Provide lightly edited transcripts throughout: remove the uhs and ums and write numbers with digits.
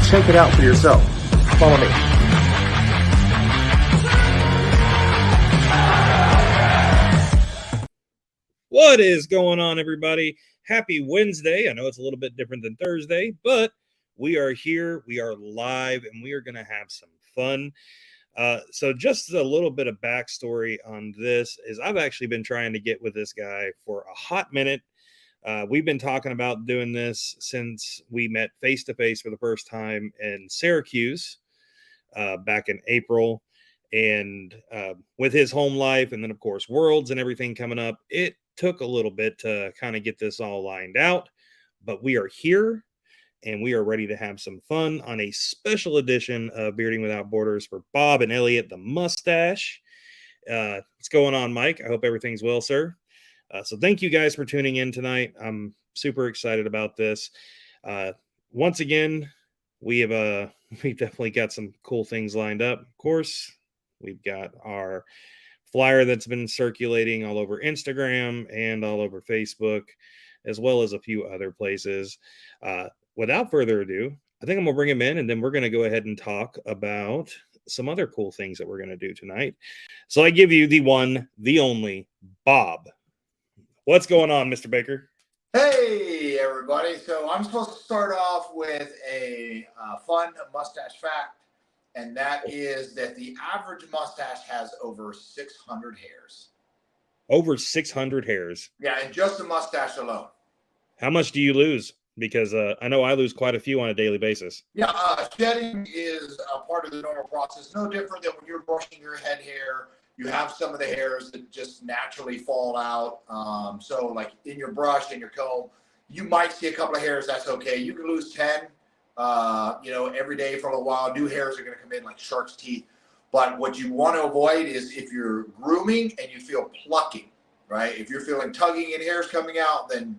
check it out for yourself. Follow me. What is going on, everybody? Happy Wednesday. I know it's a little bit different than Thursday, but we are here. We are live, and we are going to have some fun. So just a little bit of backstory on this is I've actually been trying to get with this guy for a hot minute. We've been talking about doing this since we met face-to-face for the first time in Syracuse back in April. And with his home life and then, of course, Worlds and everything coming up, it took a little bit to kind of get this all lined out. But we are here, and we are ready to have some fun on a special edition of Bearding Without Borders for Bob and Elliot, the mustache. What's going on, Mike? I hope everything's well, sir. So thank you guys for tuning in tonight. I'm super excited about this. Once again, we've definitely got some cool things lined up. Of course, we've got our flyer that's been circulating all over Instagram and all over Facebook, as well as a few other places. Without further ado, I think I'm going to bring him in, and then we're going to go ahead and talk about some other cool things that we're going to do tonight. So I give you the one, the only, Bob. What's going on, Mr. Baker? Hey, everybody. So I'm supposed to start off with a fun mustache fact, and that is that the average mustache has over 600 hairs. Over 600 hairs? Yeah, and just the mustache alone. How much do you lose? Because I know I lose quite a few on a daily basis. Yeah, shedding is a part of the normal process. No different than when you're brushing your head hair. You have some of the hairs that just naturally fall out. So like in your brush and your comb, you might see a couple of hairs. That's okay. You can lose 10, every day for a little while. New hairs are going to come in like shark's teeth. But what you want to avoid is if you're grooming and you feel plucking, right? If you're feeling tugging and hairs coming out, then,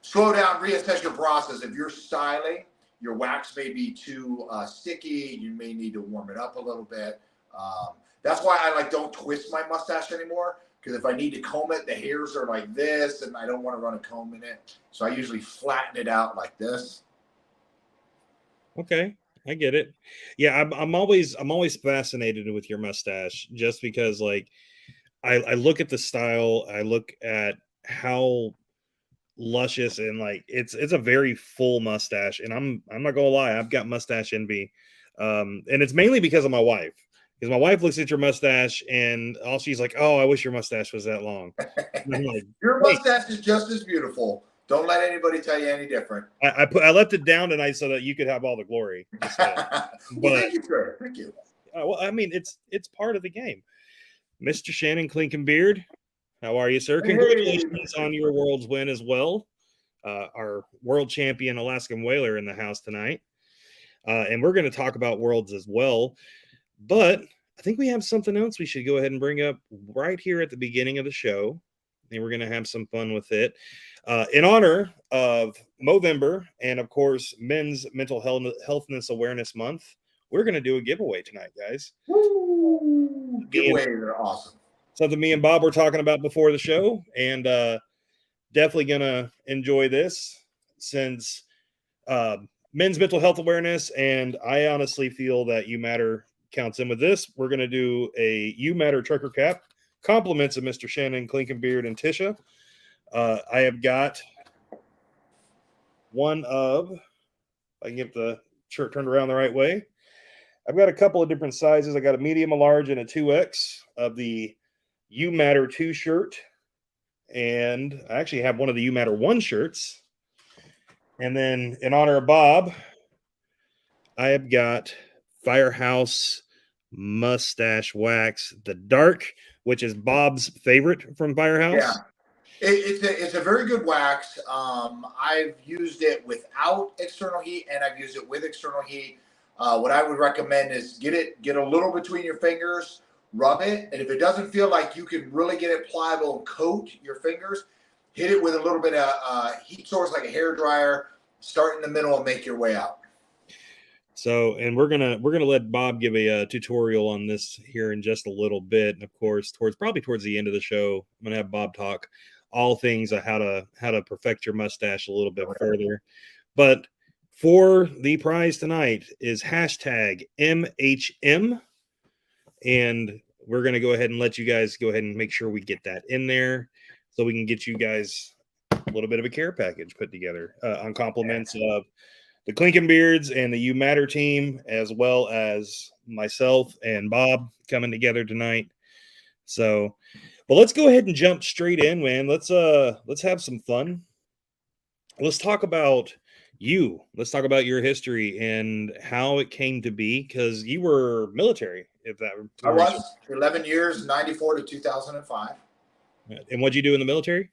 slow down, reassess your process. If you're styling, your wax may be too sticky. You may need to warm it up a little bit. That's why I don't twist my mustache anymore, because if I need to comb it, the hairs are like this, and I don't want to run a comb in it. So I usually flatten it out like this. Okay, I get it. Yeah, I'm always fascinated with your mustache, just because I look at the style, I look at how luscious and it's a very full mustache, and I'm not gonna lie, I've got mustache envy, and it's mainly because of my wife. Because my wife looks at your mustache and all she's like, "Oh, I wish your mustache was that long." Your mustache is just as beautiful. Don't let anybody tell you any different. I left it down tonight so that you could have all the glory. Well, thank you, sir. Thank you. Well, I mean, it's part of the game. Mr. Shannon Clinkenbeard, how are you, sir? Congratulations on your World's win as well. Our world champion Alaskan Whaler in the house tonight. And we're going to talk about Worlds as well. But I think we have something else we should go ahead and bring up right here at the beginning of the show. And we're going to have some fun with it. In honor of Movember and, of course, Men's Mental Healthness Awareness Month, we're going to do a giveaway tonight, guys. Woo! Giveaways are awesome. Something me and Bob were talking about before the show, and definitely going to enjoy this since Men's Mental Health Awareness, and I honestly feel that You Matter counts in with this. We're going to do a You Matter trucker cap, compliments of Mr. Shannon Clinkenbeard and Tisha. I have got one of, if I can get the shirt turned around the right way, I've got a couple of different sizes. I got a medium, a large, and a 2X of the You Matter 2 shirt. And I actually have one of the You Matter 1 shirts. And then in honor of Bob, I have got Firehouse Mustache Wax, the dark, which is Bob's favorite from Firehouse. Yeah, it's a very good wax. I've used it without external heat, and I've used it with external heat. What I would recommend is get a little between your fingers, rub it, and if it doesn't feel like you can really get it pliable and coat your fingers, hit it with a little bit of heat source like a hair dryer. Start in the middle and make your way out. So, and we're gonna let Bob give a tutorial on this here in just a little bit, and of course, towards the end of the show, I'm gonna have Bob talk all things of how to perfect your mustache a little bit further. But for the prize tonight is hashtag MHM. And we're going to go ahead and let you guys go ahead and make sure we get that in there so we can get you guys a little bit of a care package put together on compliments of the Clinkin Beards and the You Matter team, as well as myself and Bob coming together tonight. So, but let's go ahead and jump straight in, man. Let's have some fun. Let's talk about you. Let's talk about your history and how it came to be, because you were military, if that I was 11 years, 94 to 2005. And what'd you do in the military?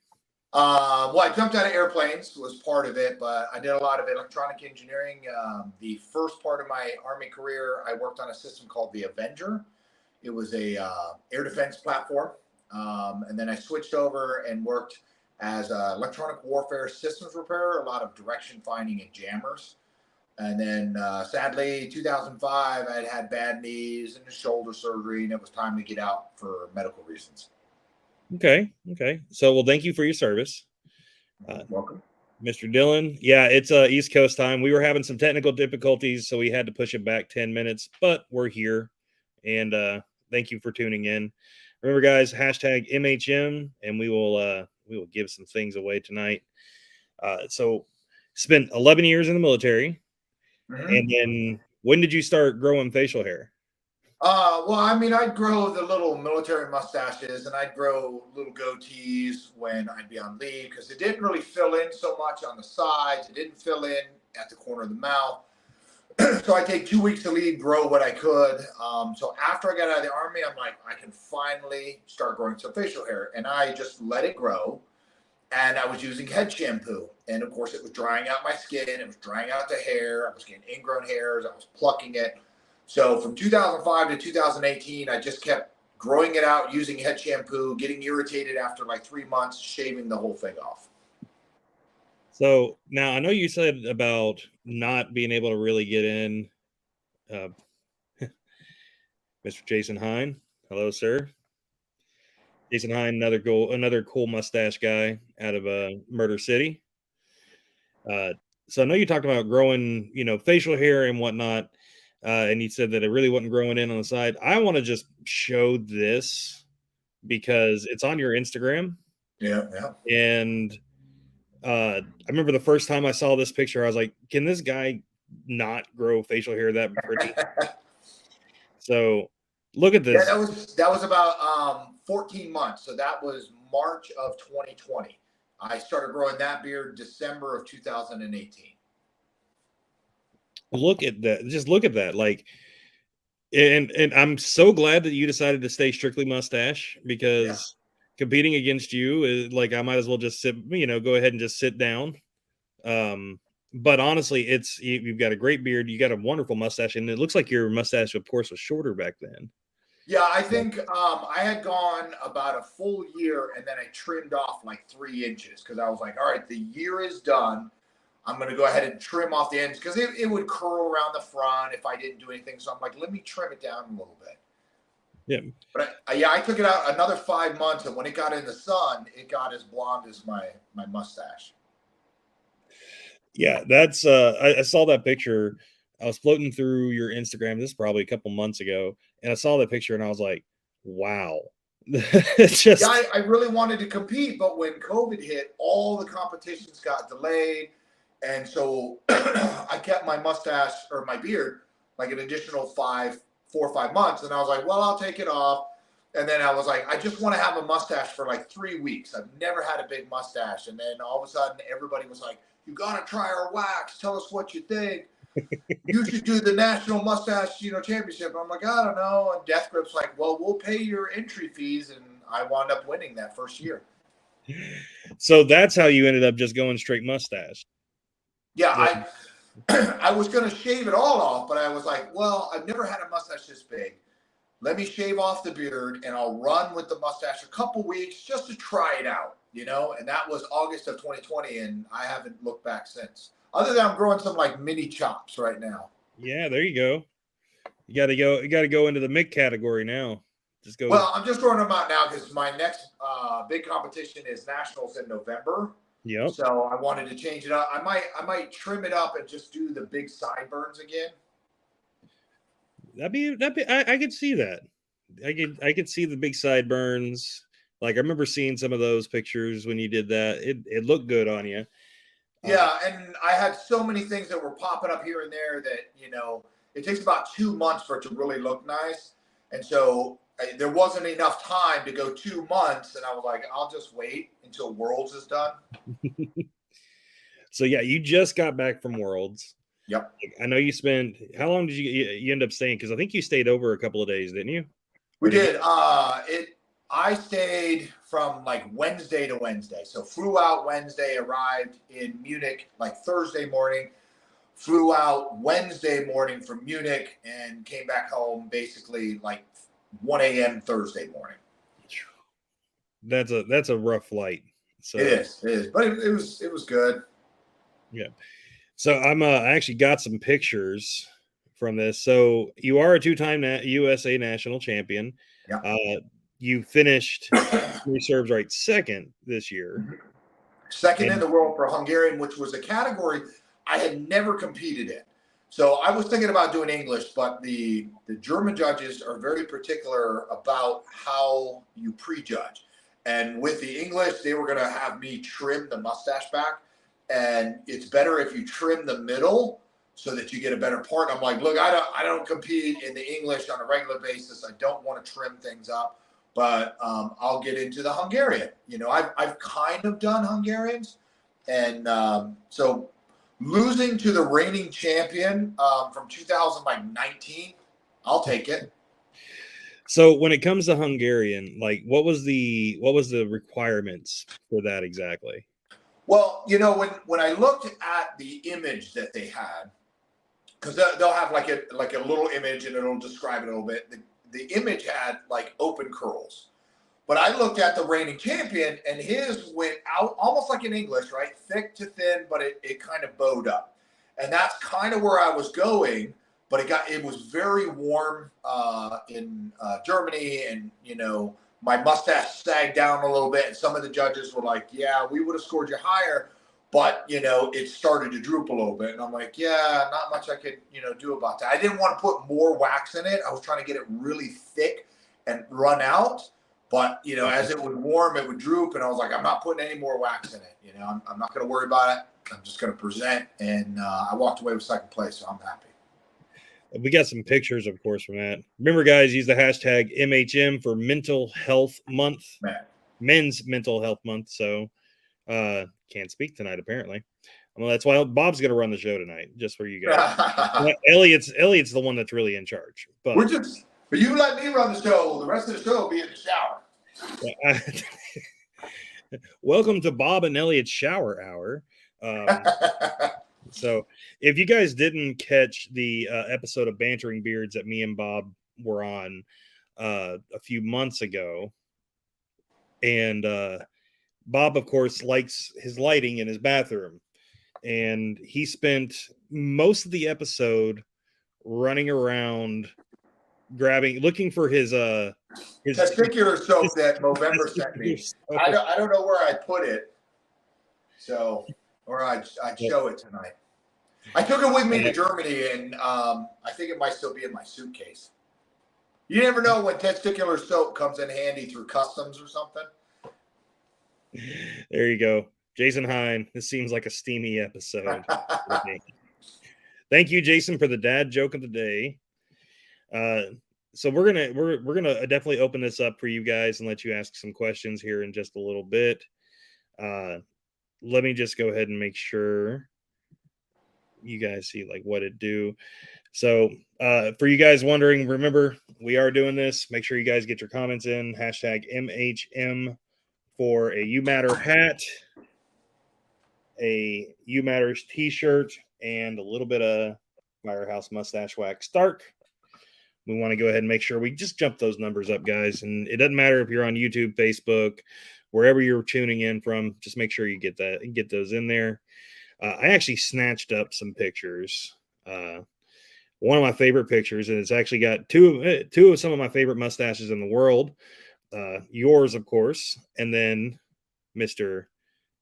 Well, I jumped out of airplanes, was part of it, but I did a lot of electronic engineering. The first part of my Army career, I worked on a system called the Avenger. It was a air defense platform. And then I switched over and worked as an electronic warfare systems repairer, a lot of direction finding and jammers. And then sadly, 2005, I had bad knees and a shoulder surgery, and it was time to get out for medical reasons. Okay. So, well, thank you for your service. Welcome. Mr. Dillon. Yeah, it's East Coast time. We were having some technical difficulties, so we had to push it back 10 minutes, but we're here. And thank you for tuning in. Remember, guys, hashtag MHM, and we will give some things away tonight. So spent 11 years in the military. Mm-hmm. And then when did you start growing facial hair? Well, I mean, I'd grow the little military mustaches and I'd grow little goatees when I'd be on leave, because it didn't really fill in so much on the sides. It didn't fill in at the corner of the mouth. So I take 2 weeks to leave, grow what I could. So after I got out of the Army, I'm like, I can finally start growing some facial hair. And I just let it grow. And I was using head shampoo. And of course, it was drying out my skin. It was drying out the hair. I was getting ingrown hairs. I was plucking it. So from 2005 to 2018, I just kept growing it out, using head shampoo, getting irritated after like 3 months, shaving the whole thing off. So now I know you said about not being able to really get in. Mr. Jason Hine. Hello, sir. Jason Hine, another cool mustache guy out of Murder City. So I know you talked about growing, facial hair and whatnot. And you said that it really wasn't growing in on the side. I want to just show this because it's on your Instagram. Yeah. And I remember the first time I saw this picture, I was like, can this guy not grow facial hair that pretty? So look at this. Yeah, that was about 14 months. So that was March of 2020. I started growing that beard December of 2018. Look at that. Just look at that. Like, and I'm so glad that you decided to stay strictly mustache, because competing against you is like, I might as well just sit, go ahead and just sit down. But honestly, you've got a great beard. You got a wonderful mustache, and it looks like your mustache, of course, was shorter back then. Yeah, I think I had gone about a full year, and then I trimmed off like 3 inches, because I was like, all right, the year is done. I'm going to go ahead and trim off the ends, because it would curl around the front if I didn't do anything. So I'm like, let me trim it down a little bit. Yeah. But I took it out another 5 months, and when it got in the sun, it got as blonde as my mustache. Yeah, that's I saw that picture. I was floating through your Instagram. This is probably a couple months ago, and I saw that picture, and I was like, wow. Yeah, I really wanted to compete, but when COVID hit, all the competitions got delayed. And so I kept my mustache or my beard like an additional 4 or 5 months. And I was like, well, I'll take it off. And then I was like, I just want to have a mustache for like 3 weeks. I've never had a big mustache. And then all of a sudden, everybody was like, you got to try our wax. Tell us what you think. You should do the national mustache, championship. I'm like, I don't know. And Death Grip's like, well, we'll pay your entry fees. And I wound up winning that first year. So that's how you ended up just going straight mustache. Yeah, I was going to shave it all off, but I was like, well, I've never had a mustache this big. Let me shave off the beard, and I'll run with the mustache a couple weeks just to try it out, And that was August of 2020, and I haven't looked back since. Other than I'm growing some like mini chops right now. Yeah, there you go. You got to go into the Mick category now. Just go. Well, I'm just growing them out now because my next big competition is nationals in November. Yep. So I wanted to change it up. I might trim it up and just do the big sideburns again. I could see that. I could see the big sideburns. Like I remember seeing some of those pictures when you did that. It looked good on you. Yeah, and I had so many things that were popping up here and there that, it takes about 2 months for it to really look nice. And so there wasn't enough time to go 2 months. And I was like, I'll just wait until Worlds is done. So yeah, you just got back from Worlds. Yep. I know you spent, how long did you end up staying? Because I think you stayed over a couple of days, didn't you? We did. I stayed from like Wednesday to Wednesday. So flew out Wednesday, arrived in Munich like Thursday morning, flew out Wednesday morning from Munich, and came back home basically like 1 a.m. Thursday morning. That's a rough flight. So it is, but it was good. Yeah. So I actually got some pictures from this. So you are a two-time USA national champion. Yeah. You finished serves right second this year. Second in the world for Hungarian, which was a category I had never competed in. So I was thinking about doing English, but the German judges are very particular about how you prejudge. And with the English, they were going to have me trim the mustache back. And it's better if you trim the middle so that you get a better part. And I'm like, look, I don't compete in the English on a regular basis. I don't want to trim things up, but I'll get into the Hungarian. I've kind of done Hungarians. And so losing to the reigning champion from 2019, I'll take it. So when it comes to Hungarian, like what was the requirements for that exactly? Well, when I looked at the image that they had, because they'll have like a little image and it'll describe it a little bit. The image had like open curls, but I looked at the reigning champion and his went out almost like in English, right? Thick to thin, but it kind of bowed up, and that's kind of where I was going. But it was very warm in Germany, and my mustache sagged down a little bit, and some of the judges were like, yeah, we would have scored you higher, but it started to droop a little bit. And I'm like, yeah, not much I could do about that. I didn't want to put more wax in it. I was trying to get it really thick and run out, but as it would warm, it would droop, and I was like, I'm not putting any more wax in it. I'm not going to worry about it. I'm just going to present, and I walked away with second place, so I'm happy. We got some pictures, of course, from that. Remember, guys, use the hashtag MHM for Mental Health Month, Men's Mental Health Month. So, can't speak tonight, apparently. Well, that's why Bob's going to run the show tonight, just for you guys. Elliot's the one that's really in charge. But you let me run the show. The rest of the show will be in the shower. Welcome to Bob and Elliot's Shower Hour. So if you guys didn't catch the episode of Bantering Beards that me and Bob were on a few months ago, and Bob, of course, likes his lighting in his bathroom, and he spent most of the episode running around looking for his testicular soap that Movember sent me. I don't know where I put it, so or I'd show it tonight. I took it with me to Germany, and I think it might still be in my suitcase. You never know when testicular soap comes in handy through customs or something. There you go. Jason Hine. This seems like a steamy episode. Thank you, Jason, for the dad joke of the day. So we're gonna definitely open this up for you guys and let you ask some questions here in just a little bit. Let me just go ahead and make sure you guys see like what it do. So for you guys wondering, remember we are doing this. Make sure you guys get your comments in. Hashtag MHM for a You Matter hat, a You Matters t-shirt, and a little bit of Firehouse Mustache Wax Dark. We want to go ahead and make sure we just jump those numbers up, guys. And it doesn't matter if you're on YouTube, Facebook, wherever you're tuning in from, just make sure you get those in there. I actually snatched up some pictures. One of my favorite pictures, and it's actually got two of some of my favorite mustaches in the world. Yours, of course, and then Mr.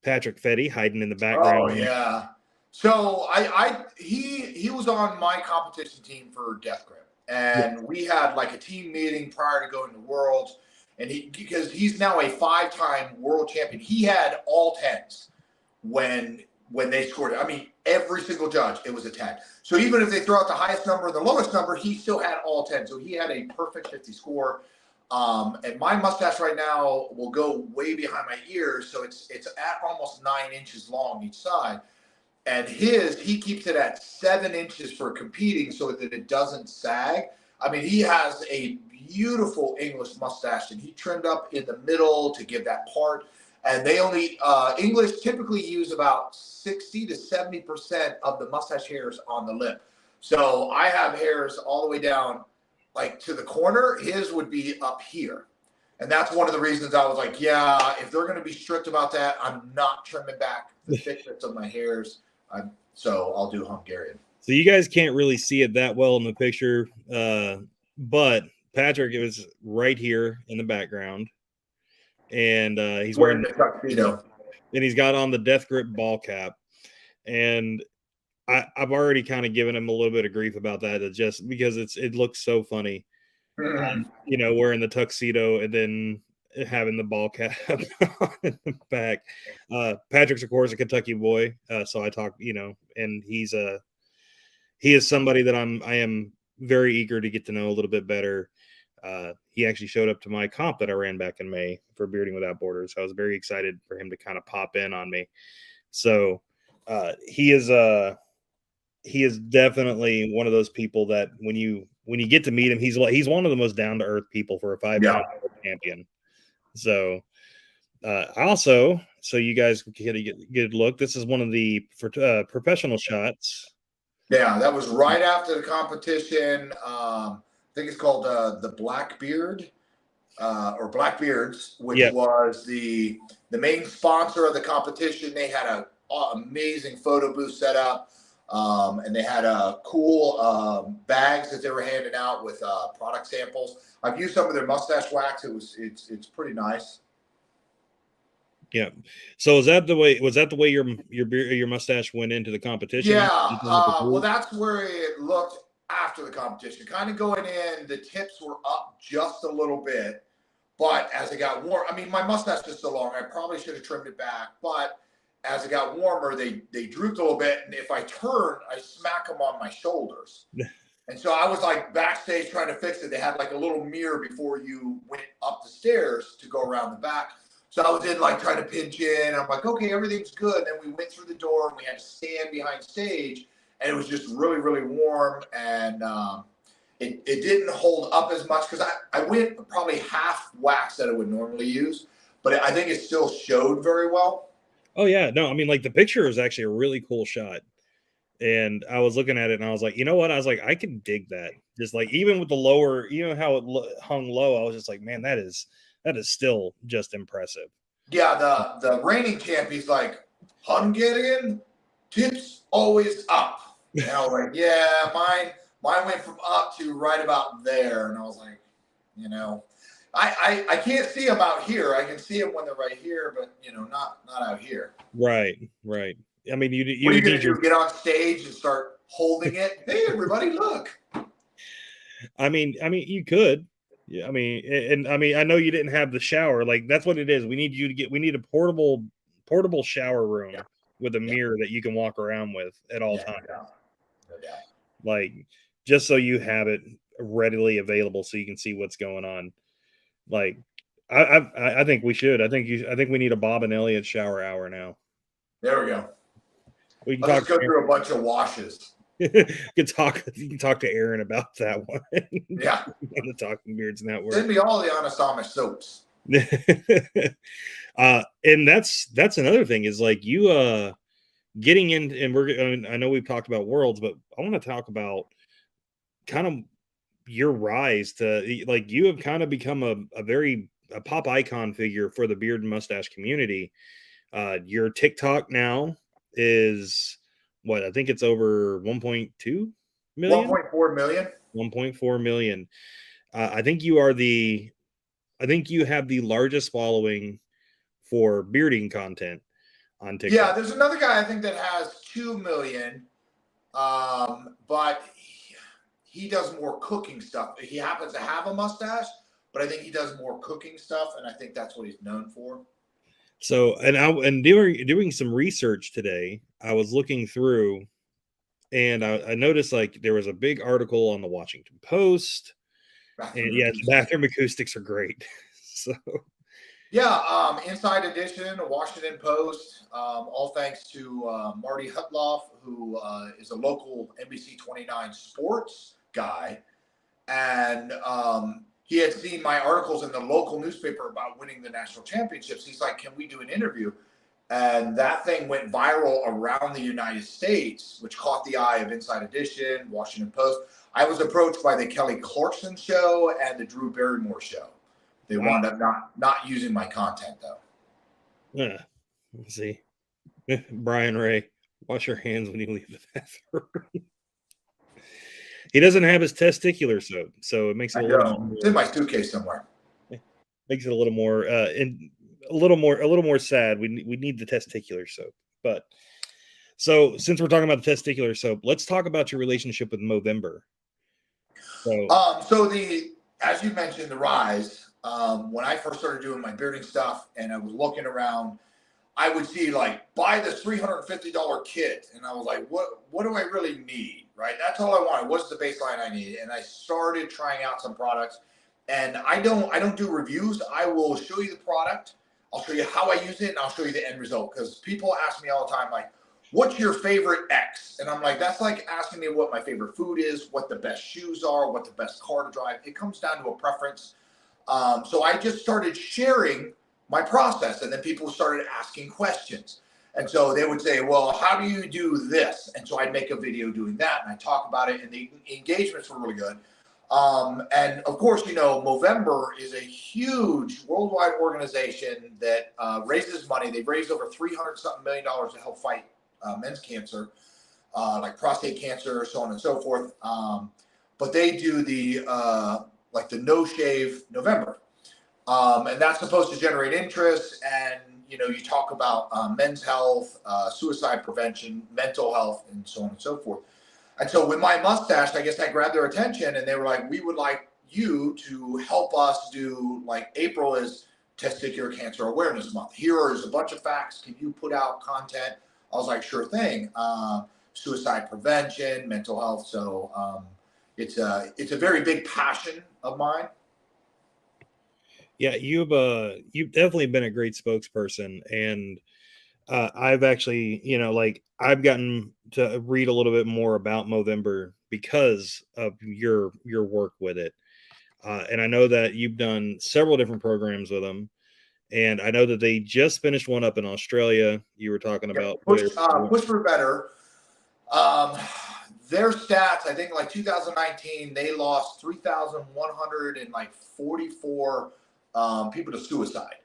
Patrick Fetty hiding in the Oh background. yeah. So he was on my competition team for Death Grip, and we had like a team meeting prior to going to Worlds, and because he's now a 5-time world champion, he had all 10s when they scored it. I mean, every single judge, it was a 10. So even if they throw out the highest number and the lowest number, he still had all 10. So he had a perfect 50 score. And my mustache right now will go way behind my ears, so it's at almost 9 inches long each side. And he keeps it at 7 inches for competing so that it doesn't sag. I mean, he has a beautiful English mustache, and he trimmed up in the middle to give that part. And they only English typically use about 60 to 70% of the mustache hairs on the lip. So I have hairs all the way down, like to the corner. His would be up here. And that's one of the reasons I was like, yeah, if they're going to be strict about that, I'm not trimming back the thickness of my hairs. So I'll do Hungarian. So you guys can't really see it that well in the picture, but Patrick is right here in the background, and he's wearing the tuxedo, and he's got on the Death Grip ball cap, and I've already kind of given him a little bit of grief about that, just because it looks so funny, wearing the tuxedo and then having the ball cap on in the back. Patrick's of course a Kentucky boy, so I talk, and he is somebody that I am very eager to get to know a little bit better. He actually showed up to my comp that I ran back in May for Bearding Without Borders. So I was very excited for him to kind of pop in on me. So he is definitely one of those people that when you get to meet him, he's one of the most down to earth people for a 5-time champion. So so you guys get a good look. This is one of the professional shots. Yeah, that was right after the competition. I think it's called the Blackbeard or Blackbeards, which was the main sponsor of the competition. They had an amazing photo booth set up, and they had cool bags that they were handing out with product samples. I've used some of their mustache wax. It's pretty nice. Yeah. So was that the way your mustache went into the competition? Yeah. Well, that's where it looked after the competition. Kind of going in, the tips were up just a little bit, but as it got warm, I mean, my mustache is so long, I probably should have trimmed it back, but as it got warmer, they drooped a little bit, and if I turn, I smack them on my shoulders. And so I was like backstage trying to fix it. They had like a little mirror before you went up the stairs to go around the back. So I was in like trying to pinch in. I'm like, okay, everything's good. And then we went through the door and we had to stand behind stage, and it was just really, really warm. And it didn't hold up as much because I went probably half wax that I would normally use, but I think it still showed very well. Oh yeah, no, I mean, like the picture is actually a really cool shot. And I was looking at it and I was like, you know what? I was like, I can dig that. Just like, even with the lower, how it hung low, I was just like, man, that is still just impressive. Yeah. The reigning champ, he's like, Hungarian tips always up. And I was like, yeah, mine went from up to right about there. And I was like, I can't see them out here. I can see them when they're right here, but not out here. Right. I mean, you what are you gonna do? Get on stage and start holding it? Hey, everybody, look. I mean, you could. Yeah, I mean, I know you didn't have the shower. Like that's what it is. We need a portable shower room with a mirror that you can walk around with at all times. No doubt. Like just so you have it readily available so you can see what's going on. Like I think we should. I think we need a Bob and Elliot shower hour now. There we go. We can Let's go through a bunch of washes. You can talk to Aaron about that one. Yeah. On the Talking Beards Network. Send me all the Anasama soaps. And that's another thing is like you getting in, and I know we've talked about Worlds, but I want to talk about kind of your rise to, like, you have kind of become a pop icon figure for the beard and mustache community. Your TikTok now is what? I think it's over 1.2 million. 1.4 million. 1.4 million. I think you have the largest following for bearding content. on TikTok. Yeah, there's another guy I think that has 2 million, but he does more cooking stuff. He happens to have a mustache, but I think he does more cooking stuff, and I think that's what he's known for. So, and doing some research today, I was looking through, and I noticed like there was a big article on the Washington Post, and yes, bathroom acoustics are great. So, yeah, Inside Edition, Washington Post, all thanks to Marty Hutloff, who is a local NBC 29 sports guy, and he had seen my articles in the local newspaper about winning the national championships. He's like, "Can we do an interview?" And that thing went viral around the United States, which caught the eye of Inside Edition, Washington Post. I was approached by the Kelly Clarkson show and the Drew Barrymore show. They wound up not using my content, though. Yeah, let's see. Brian Ray, wash your hands when you leave the bathroom. He doesn't have his testicular soap, so it makes it It's in my suitcase somewhere. Makes it a little more and a little more sad. We need the testicular soap. But so since we're talking about the testicular soap, let's talk about your relationship with Movember. So as you mentioned, the rise. When I first started doing my bearding stuff, and I was looking around, I would see like, buy this $350 kit, and I was like, what do I really need, right? That's all I wanted. What's the baseline I need? And I started trying out some products, and I don't do reviews. I will show you the product. I'll show you how I use it, and I'll show you the end result. Because people ask me all the time, like, what's your favorite X? And I'm like, that's like asking me what my favorite food is, what the best shoes are, what the best car to drive. It comes down to a preference. So I just started sharing my process, and then people started asking questions. And so they would say, well, how do you do this? And so I'd make a video doing that, and I talk about it, and the engagements were really good. And of course, Movember is a huge worldwide organization that raises money. They've raised over $300-something million to help fight men's cancer, like prostate cancer, so on and so forth. But they do the No Shave November. And that's supposed to generate interest. And, you talk about men's health, suicide prevention, mental health, and so on and so forth. And so with my mustache, I guess I grabbed their attention, and they were like, we would like you to help us do, like, April is Testicular Cancer Awareness Month. Here is a bunch of facts. Can you put out content? I was like, sure thing. Suicide prevention, mental health. So it's a very big passion of mine. Yeah, you've definitely been a great spokesperson, and I've actually, I've gotten to read a little bit more about Movember because of your work with it, and I know that you've done several different programs with them, and I know that they just finished one up in Australia. You were talking about Push for Better. Their stats, I think, like 2019, they lost 3,144 people to suicide.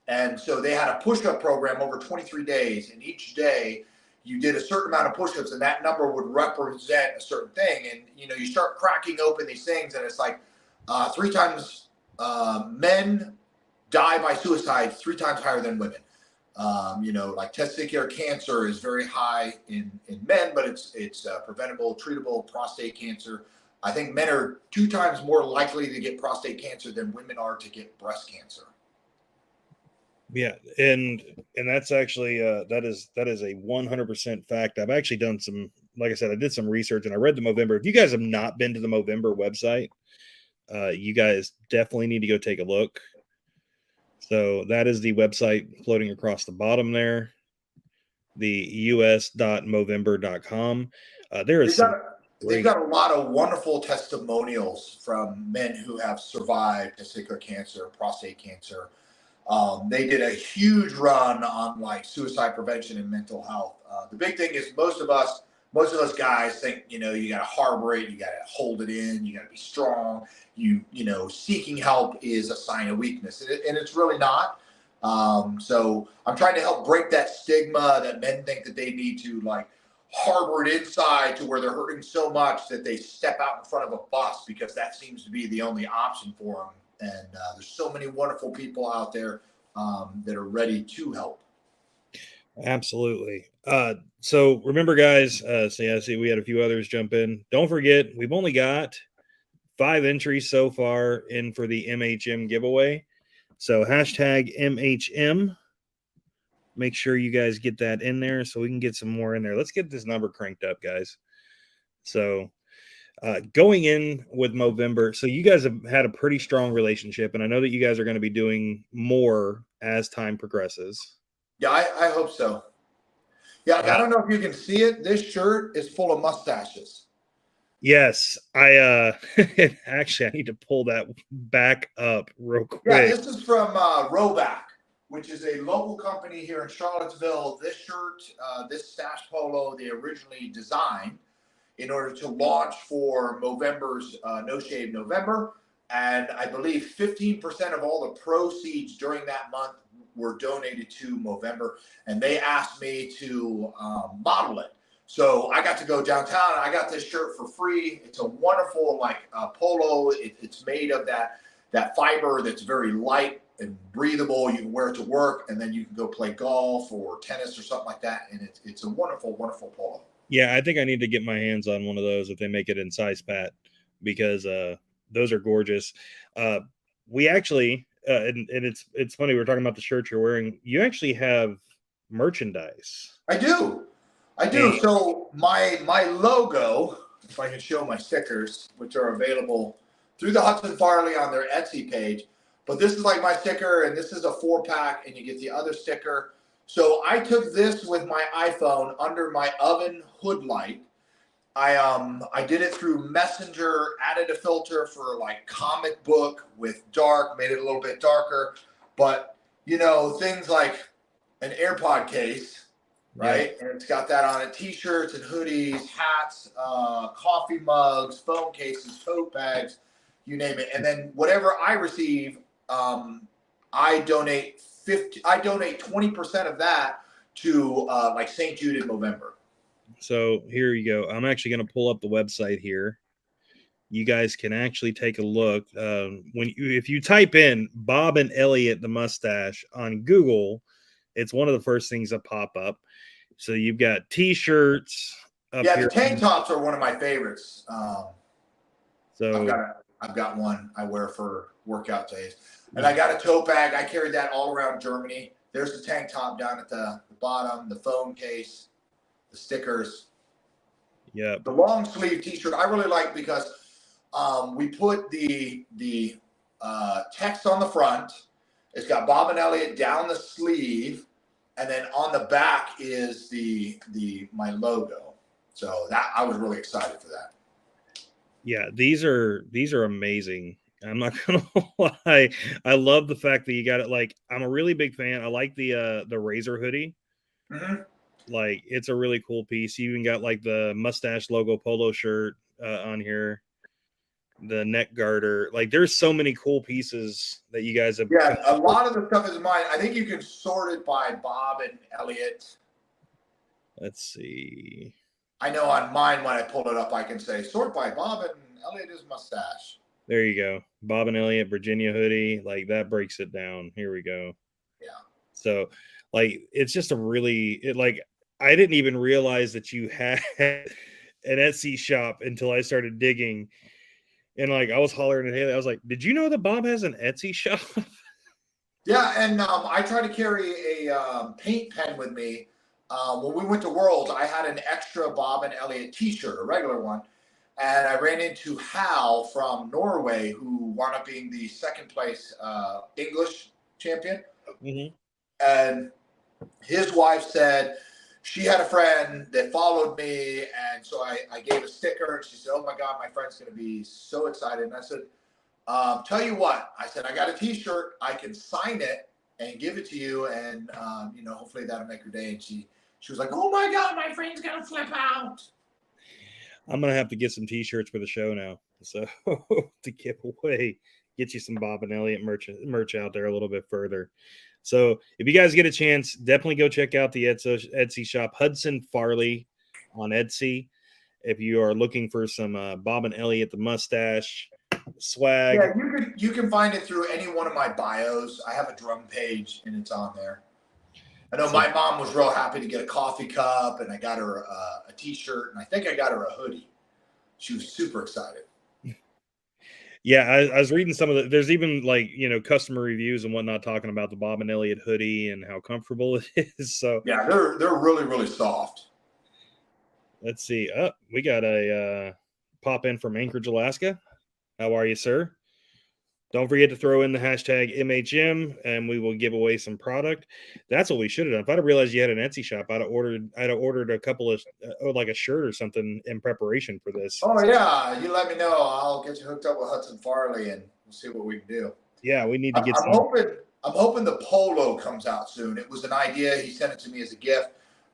And so they had a push-up program over 23 days, and each day you did a certain amount of push-ups, and that number would represent a certain thing. And, you start cracking open these things, and it's like 3 times men die by suicide 3 times higher than women. Like testicular cancer is very high in men, but it's preventable, treatable. Prostate cancer, I think men are 2 times more likely to get prostate cancer than women are to get breast cancer. Yeah, and that's actually that is a 100% fact. I've actually done some, like I said, I did some research and I read the Movember. If you guys have not been to the Movember website, you guys definitely need to go take a look. So that is the website floating across the bottom there, the us.movember.com. They've got a lot of wonderful testimonials from men who have survived testicular cancer, prostate cancer. They did a huge run on like suicide prevention and mental health. The big thing is most of us guys think, you got to harbor it, you got to hold it in, you got to be strong. Seeking help is a sign of weakness, and it's really not. So I'm trying to help break that stigma that men think that they need to like harbor it inside to where they're hurting so much that they step out in front of a bus because that seems to be the only option for them. And there's so many wonderful people out there that are ready to help. Absolutely. So remember, guys. So yeah, see, we had a few others jump in. Don't forget, we've only got 5 entries so far in for the MHM giveaway. So hashtag MHM. Make sure you guys get that in there so we can get some more in there. Let's get this number cranked up, guys. So going in with Movember, so you guys have had a pretty strong relationship, and I know that you guys are going to be doing more as time progresses. Yeah, I hope so. Yeah, I don't know if you can see it. This shirt is full of mustaches. Yes, I actually I need to pull that back up real quick. Yeah, this is from Roback, which is a local company here in Charlottesville. This shirt, this stash polo, they originally designed in order to launch for Movember's No Shave November. And I believe 15% of all the proceeds during that month were donated to Movember. And they asked me to model it. So I got to go downtown. I got this shirt for free. It's a wonderful polo. It's made of that fiber that's very light and breathable. You can wear it to work, and then you can go play golf or tennis or something like that. And it's a wonderful, wonderful polo. Yeah, I think I need to get my hands on one of those if they make it in size pat, because those are gorgeous. We actually, and it's funny, we're talking about the shirt you're wearing. You actually have merchandise. I do. And So my logo, if I can show my stickers, which are available through the Hudson Farley on their Etsy page. But this is like my sticker, and this is a 4-pack, and you get the other sticker. So I took this with my iPhone under my oven hood light. I did it through Messenger, added a filter for like comic book with dark, made it a little bit darker. But things like an AirPod case, right? Yeah. And it's got that on it. T-shirts and hoodies, hats, coffee mugs, phone cases, tote bags, you name it. And then whatever I receive, I donate 20% of that to like St. Jude in November. So here you go. I'm actually going to pull up the website here. You guys can actually take a look. If you type in Bob and Elliot the mustache on Google, it's one of the first things that pop up. So you've got T-shirts. The tank tops are one of my favorites. So I've got one I wear for workout days, and I got a tote bag. I carried that all around Germany. There's the tank top down at the bottom, the phone case, the stickers. Yeah. The long sleeve T-shirt I really like because we put the text on the front. It's got Bob and Elliot down the sleeve, and then on the back is my logo. So that I was really excited for that. Yeah, these are amazing. I'm not gonna lie. I love the fact that you got it. Like, I'm a really big fan. I like the Razor hoodie. Mm-hmm. Like, it's a really cool piece. You even got like the mustache logo polo shirt on here, the neck garter. Like, there's so many cool pieces that you guys have. Yeah, a lot of the stuff is mine. I think you can sort it by Bob and Elliot. Let's see. I know on mine, when I pull it up, I can say sort by Bob and Elliot is mustache. There you go. Bob and Elliot, Virginia hoodie. Like, that breaks it down. Here we go. Yeah. So, like, it's just I didn't even realize that you had an Etsy shop until I started digging. And like, I was hollering at Haley. I was like, did you know that Bob has an Etsy shop? Yeah. And I try to carry a paint pen with me. When we went to Worlds, I had an extra Bob and Elliot T-shirt, a regular one. And I ran into Hal from Norway, who wound up being the second place English champion. Mm-hmm. And his wife said she had a friend that followed me. And so I gave a sticker, and she said, oh my God, my friend's going to be so excited. And I said, tell you what, I said, I got a T-shirt. I can sign it and give it to you. And, hopefully that'll make her day. And she was like, oh my God, my friend's going to flip out. I'm going to have to get some T-shirts for the show now. So to give away, get you some Bob and Elliot merch out there a little bit further. So if you guys get a chance, definitely go check out the Etsy shop, Hudson Farley on Etsy. If you are looking for some Bob and Elliot the mustache swag. Yeah, you can find it through any one of my bios. I have a drum page, and it's on there. I know So, my mom was real happy to get a coffee cup, and I got her a T-shirt, and I think I got her a hoodie. She was super excited. yeah, I was reading some of the. There's even like customer reviews and whatnot talking about the Bob and Elliot hoodie and how comfortable it is. So Yeah, they're really really soft. let's see. We got a pop in from Anchorage, Alaska. How are you, sir? Don't forget to throw in the hashtag MHM, and we will give away some product. That's what we should have done. If I'd have realized you had an Etsy shop, I'd have ordered a couple of like a shirt or something in preparation for this. Oh yeah, you let me know. I'll get you hooked up with Hudson Farley, and we'll see what we can do. Yeah, we need to get I'm some. hoping the polo comes out soon. It was an idea. He sent it to me as a gift,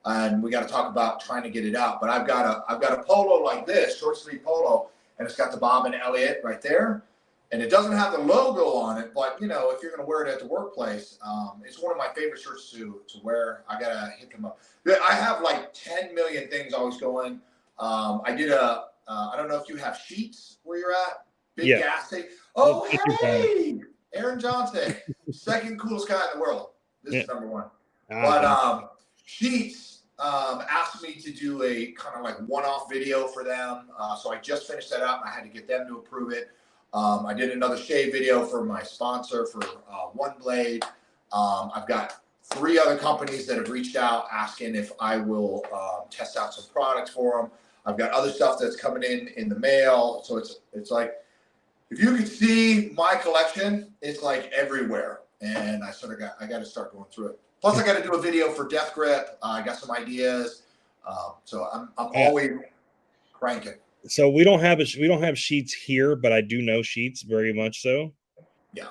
and we got to talk about trying to get it out. But I've got a polo like this, short sleeve polo, and it's got the Bob and Elliot right there, and it doesn't have the logo on it. But if you're going to wear it at the workplace, it's one of my favorite shirts to wear. I gotta hit them up. I have like 10 million things always going. I did I don't know if you have Sheets where you're at. Big gas station. Oh, hey! Aaron Johnson, second coolest guy in the world. This is number one. But Sheets asked me to do a kind of like one-off video for them. So I just finished that up. I had to get them to approve it. I did another shave video for my sponsor for One Blade. I've got 3 other companies that have reached out asking if I will test out some products for them. I've got other stuff that's coming in the mail. So it's like, if you could see my collection, it's like everywhere. And I got to start going through it. Plus I got to do a video for Death Grip. I got some ideas. So I'm always cranking. So we don't have Sheets here, but I do know Sheets very much so. Yeah.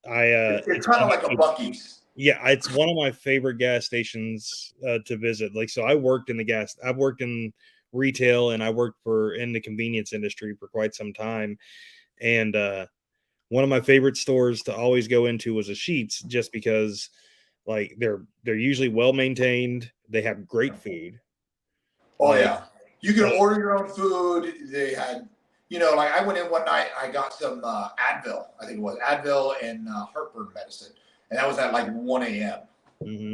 It's kind of like a Buc-ee's. Yeah, it's one of my favorite gas stations to visit. Like, so I've worked in retail, and I worked in the convenience industry for quite some time. And one of my favorite stores to always go into was a Sheets, just because like they're usually well maintained. They have great food. Oh yeah, you can order your own food. They had, like I went in one night. I got some Advil. I think it was Advil and heartburn medicine, and that was at like 1 a.m. Mm-hmm.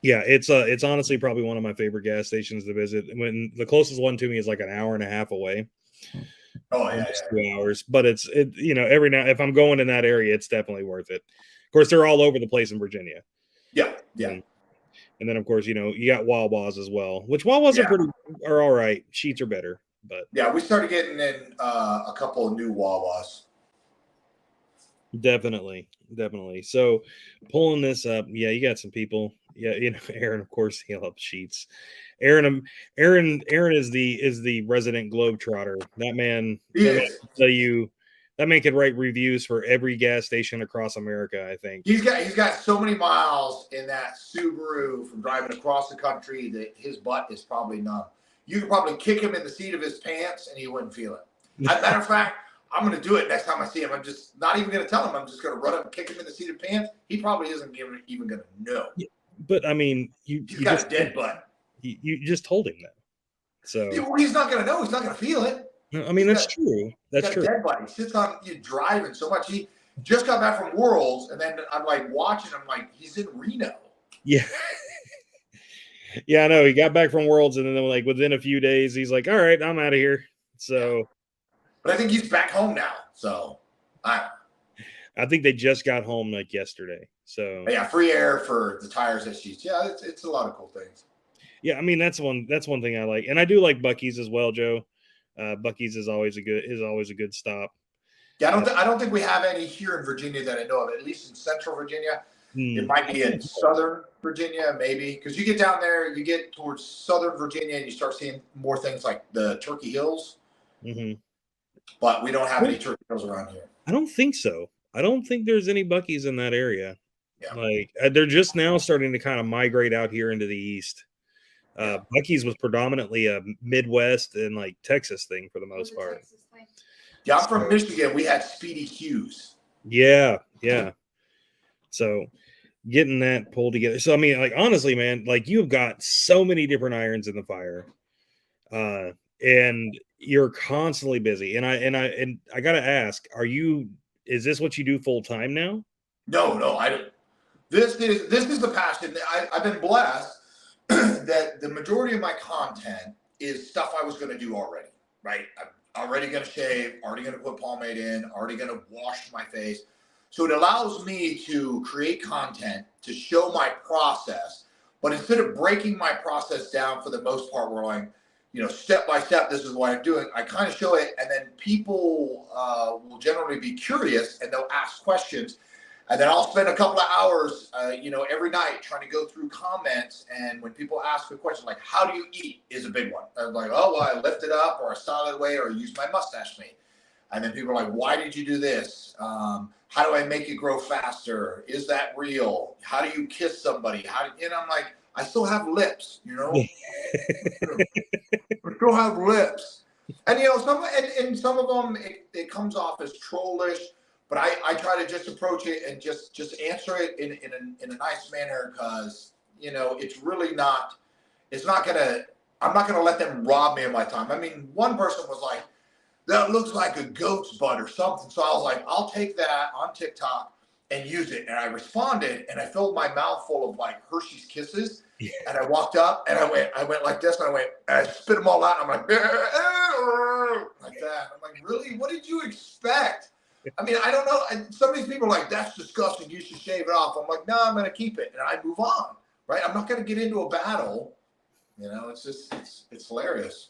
Yeah, it's honestly probably one of my favorite gas stations to visit. When the closest one to me is like an hour and a half away. Oh yeah, 2 hours. But every now, if I'm going in that area, it's definitely worth it. Of course, they're all over the place in Virginia. Yeah. And then of course, you got Wawas as well, which Wawas are all right. Sheets are better, but yeah, we started getting in a couple of new Wawas. Definitely. So pulling this up, yeah, you got some people. Yeah, Aaron, of course, he loves Sheets. Aaron is the resident globetrotter. That man that man could write reviews for every gas station across America, I think. He's got so many miles in that Subaru from driving across the country that his butt is probably numb. You could probably kick him in the seat of his pants and he wouldn't feel it. As a matter of fact, I'm going to do it next time I see him. I'm just not even going to tell him. I'm just going to run up and kick him in the seat of pants. He probably isn't even going to know. But I mean, he's got a dead butt. You just told him that. So he's not going to know. He's not going to feel it. No, I mean, that's true. That's true. Dead body. He sits on you driving so much. He just got back from Worlds, and then I'm like watching him like he's in Reno. Yeah. Yeah, I know. He got back from Worlds, and then like within a few days, he's like, "All right, I'm out of here." So, but I think he's back home now. So, I think they just got home like yesterday. So yeah, free air for the tires at Sheets. Yeah, it's a lot of cool things. Yeah, I mean that's one thing I like, and I do like Buc-ee's as well, Joe. Buc-ee's is always a good stop. Yeah, I don't think we have any here in Virginia that I know of. At least in Central Virginia, it might be in Southern Virginia, maybe, because you get down there, you get towards Southern Virginia, and you start seeing more things like the Turkey Hills. Mm-hmm. But we don't have any Turkey Hills around here. I don't think so. I don't think there's any Buc-ee's in that area. Yeah. Like they're just now starting to kind of migrate out here into the east. Buc-ee's was predominantly a Midwest and like Texas thing for the most part. Yeah, I'm from Michigan. We had Speedy Q's. Yeah. So getting that pulled together. So I mean, like honestly, man, like you've got so many different irons in the fire, and you're constantly busy. And I gotta ask, is this what you do full time now? No, I don't. This is the passion. I've been blessed that the majority of my content is stuff I was going to do already, right? I'm already going to shave, already going to put pomade in, already going to wash my face. So it allows me to create content to show my process, but instead of breaking my process down for the most part, we're like, step by step, this is what I'm doing. I kind of show it, and then people will generally be curious and they'll ask questions. And then I'll spend a couple of hours, every night trying to go through comments. And when people ask a question like, how do you eat is a big one. I'm like, oh, well, I lift it up or I style it away or use my mustache mane. And then people are like, why did you do this? How do I make it grow faster? Is that real? How do you kiss somebody? I'm like, I still have lips, I still have lips. And, some of them, it comes off as trollish. But I try to just approach it and just answer it in a nice manner because, it's really not, I'm not going to let them rob me of my time. I mean, one person was like, that looks like a goat's butt or something. So I was like, I'll take that on TikTok and use it. And I responded and I filled my mouth full of like Hershey's Kisses. Yeah. And I walked up and I went like this and I spit them all out. And I'm like, like that. I'm like, really? What did you expect? I mean, I don't know. And some of these people are like, that's disgusting. You should shave it off. I'm like, no, I'm going to keep it. And I move on, right? I'm not going to get into a battle. It's just, it's hilarious.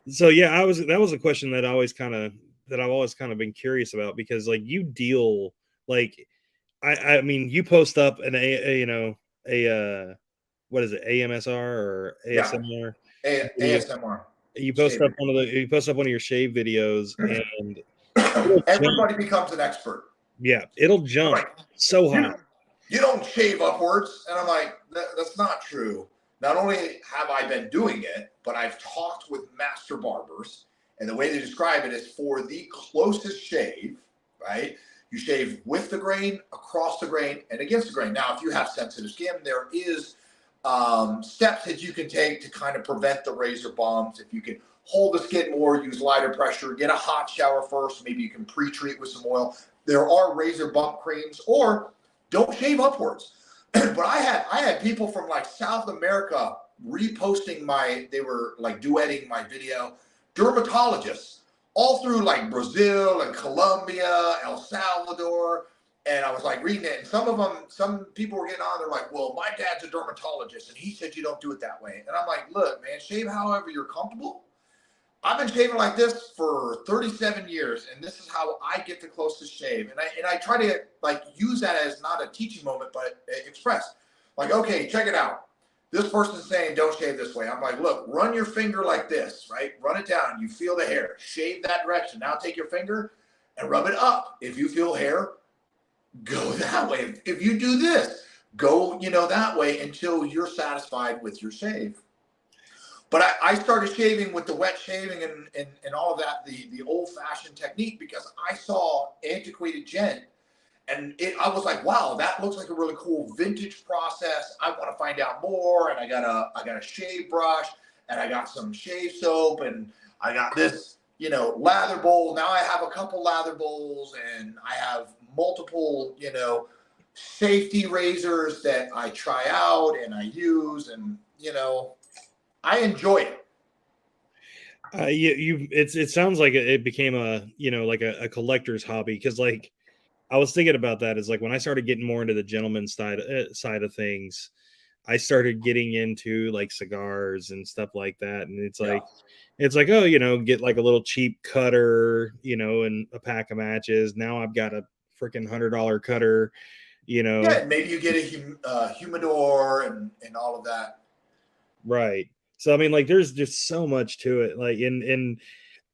So, yeah, that was a question that I've always kind of been curious about because like you deal like, I mean, you post up what is it? AMSR or ASMR? Yeah. ASMR. You post up one of your shave videos and everybody becomes an expert. Yeah, it'll jump so high. You don't shave upwards. And I'm like, that's not true. Not only have I been doing it, but I've talked with master barbers. And the way they describe it is for the closest shave, right? You shave with the grain, across the grain, and against the grain. Now, if you have sensitive skin, there is steps that you can take to kind of prevent the razor bumps. If you can hold the skin more, use lighter pressure, get a hot shower first. Maybe you can pre-treat with some oil. There are razor bump creams, or don't shave upwards. But I had people from like South America reposting they were like duetting my video, dermatologists all through like Brazil and Colombia, El Salvador. And I was like reading it, and some people were getting on. They're like, well, my dad's a dermatologist and he said you don't do it that way. And I'm like, look, man, shave however you're comfortable. I've been shaving like this for 37 years, and this is how I get the closest shave. And I try to like use that as not a teaching moment, but express. Like, okay, check it out. This person's saying don't shave this way. I'm like, look, run your finger like this, right? Run it down. You feel the hair. Shave that direction. Now take your finger and rub it up. If you feel hair, go that way. If you do this, go, that way until you're satisfied with your shave. But I started shaving with the wet shaving and all of that, the old-fashioned technique, because I saw antiquated gent, and I was like, wow, that looks like a really cool vintage process. I want to find out more, and I got a shave brush, and I got some shave soap, and I got this, lather bowl. Now I have a couple lather bowls, and I have multiple, safety razors that I try out and I use, and I enjoy it. It sounds like it became like a collector's hobby, because like I was thinking about that is like when I started getting more into the gentleman's side of things, I started getting into like cigars and stuff like that, and it's like oh, get like a little cheap cutter, and a pack of matches. Now I've got a freaking $100 cutter, Yeah, maybe you get a humidor and all of that. Right. So I mean, like, there's just so much to it. Like,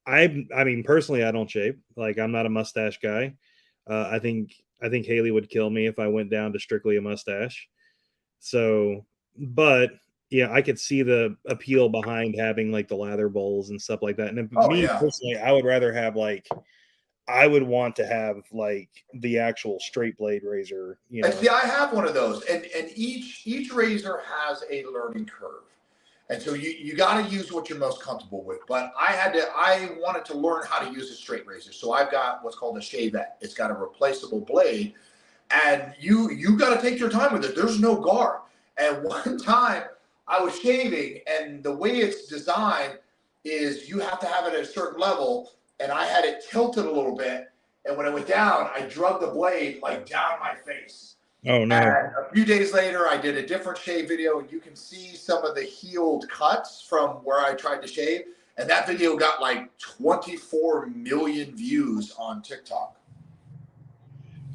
I mean, personally, I don't shave. Like, I'm not a mustache guy. I think Haley would kill me if I went down to strictly a mustache. So, but yeah, I could see the appeal behind having like the lather bowls and stuff like that. And personally, I would rather have I would want to have like the actual straight blade razor. And see, I have one of those, and each razor has a learning curve. And so you got to use what you're most comfortable with. But I wanted to learn how to use a straight razor. So I've got what's called a Shavette. It's got a replaceable blade. And you got to take your time with it. There's no guard. And one time I was shaving, and the way it's designed is you have to have it at a certain level, and I had it tilted a little bit. And when it went down, I drug the blade like down my face. Oh no. And a few days later, I did a different shave video, and you can see some of the healed cuts from where I tried to shave. And that video got like 24 million views on TikTok.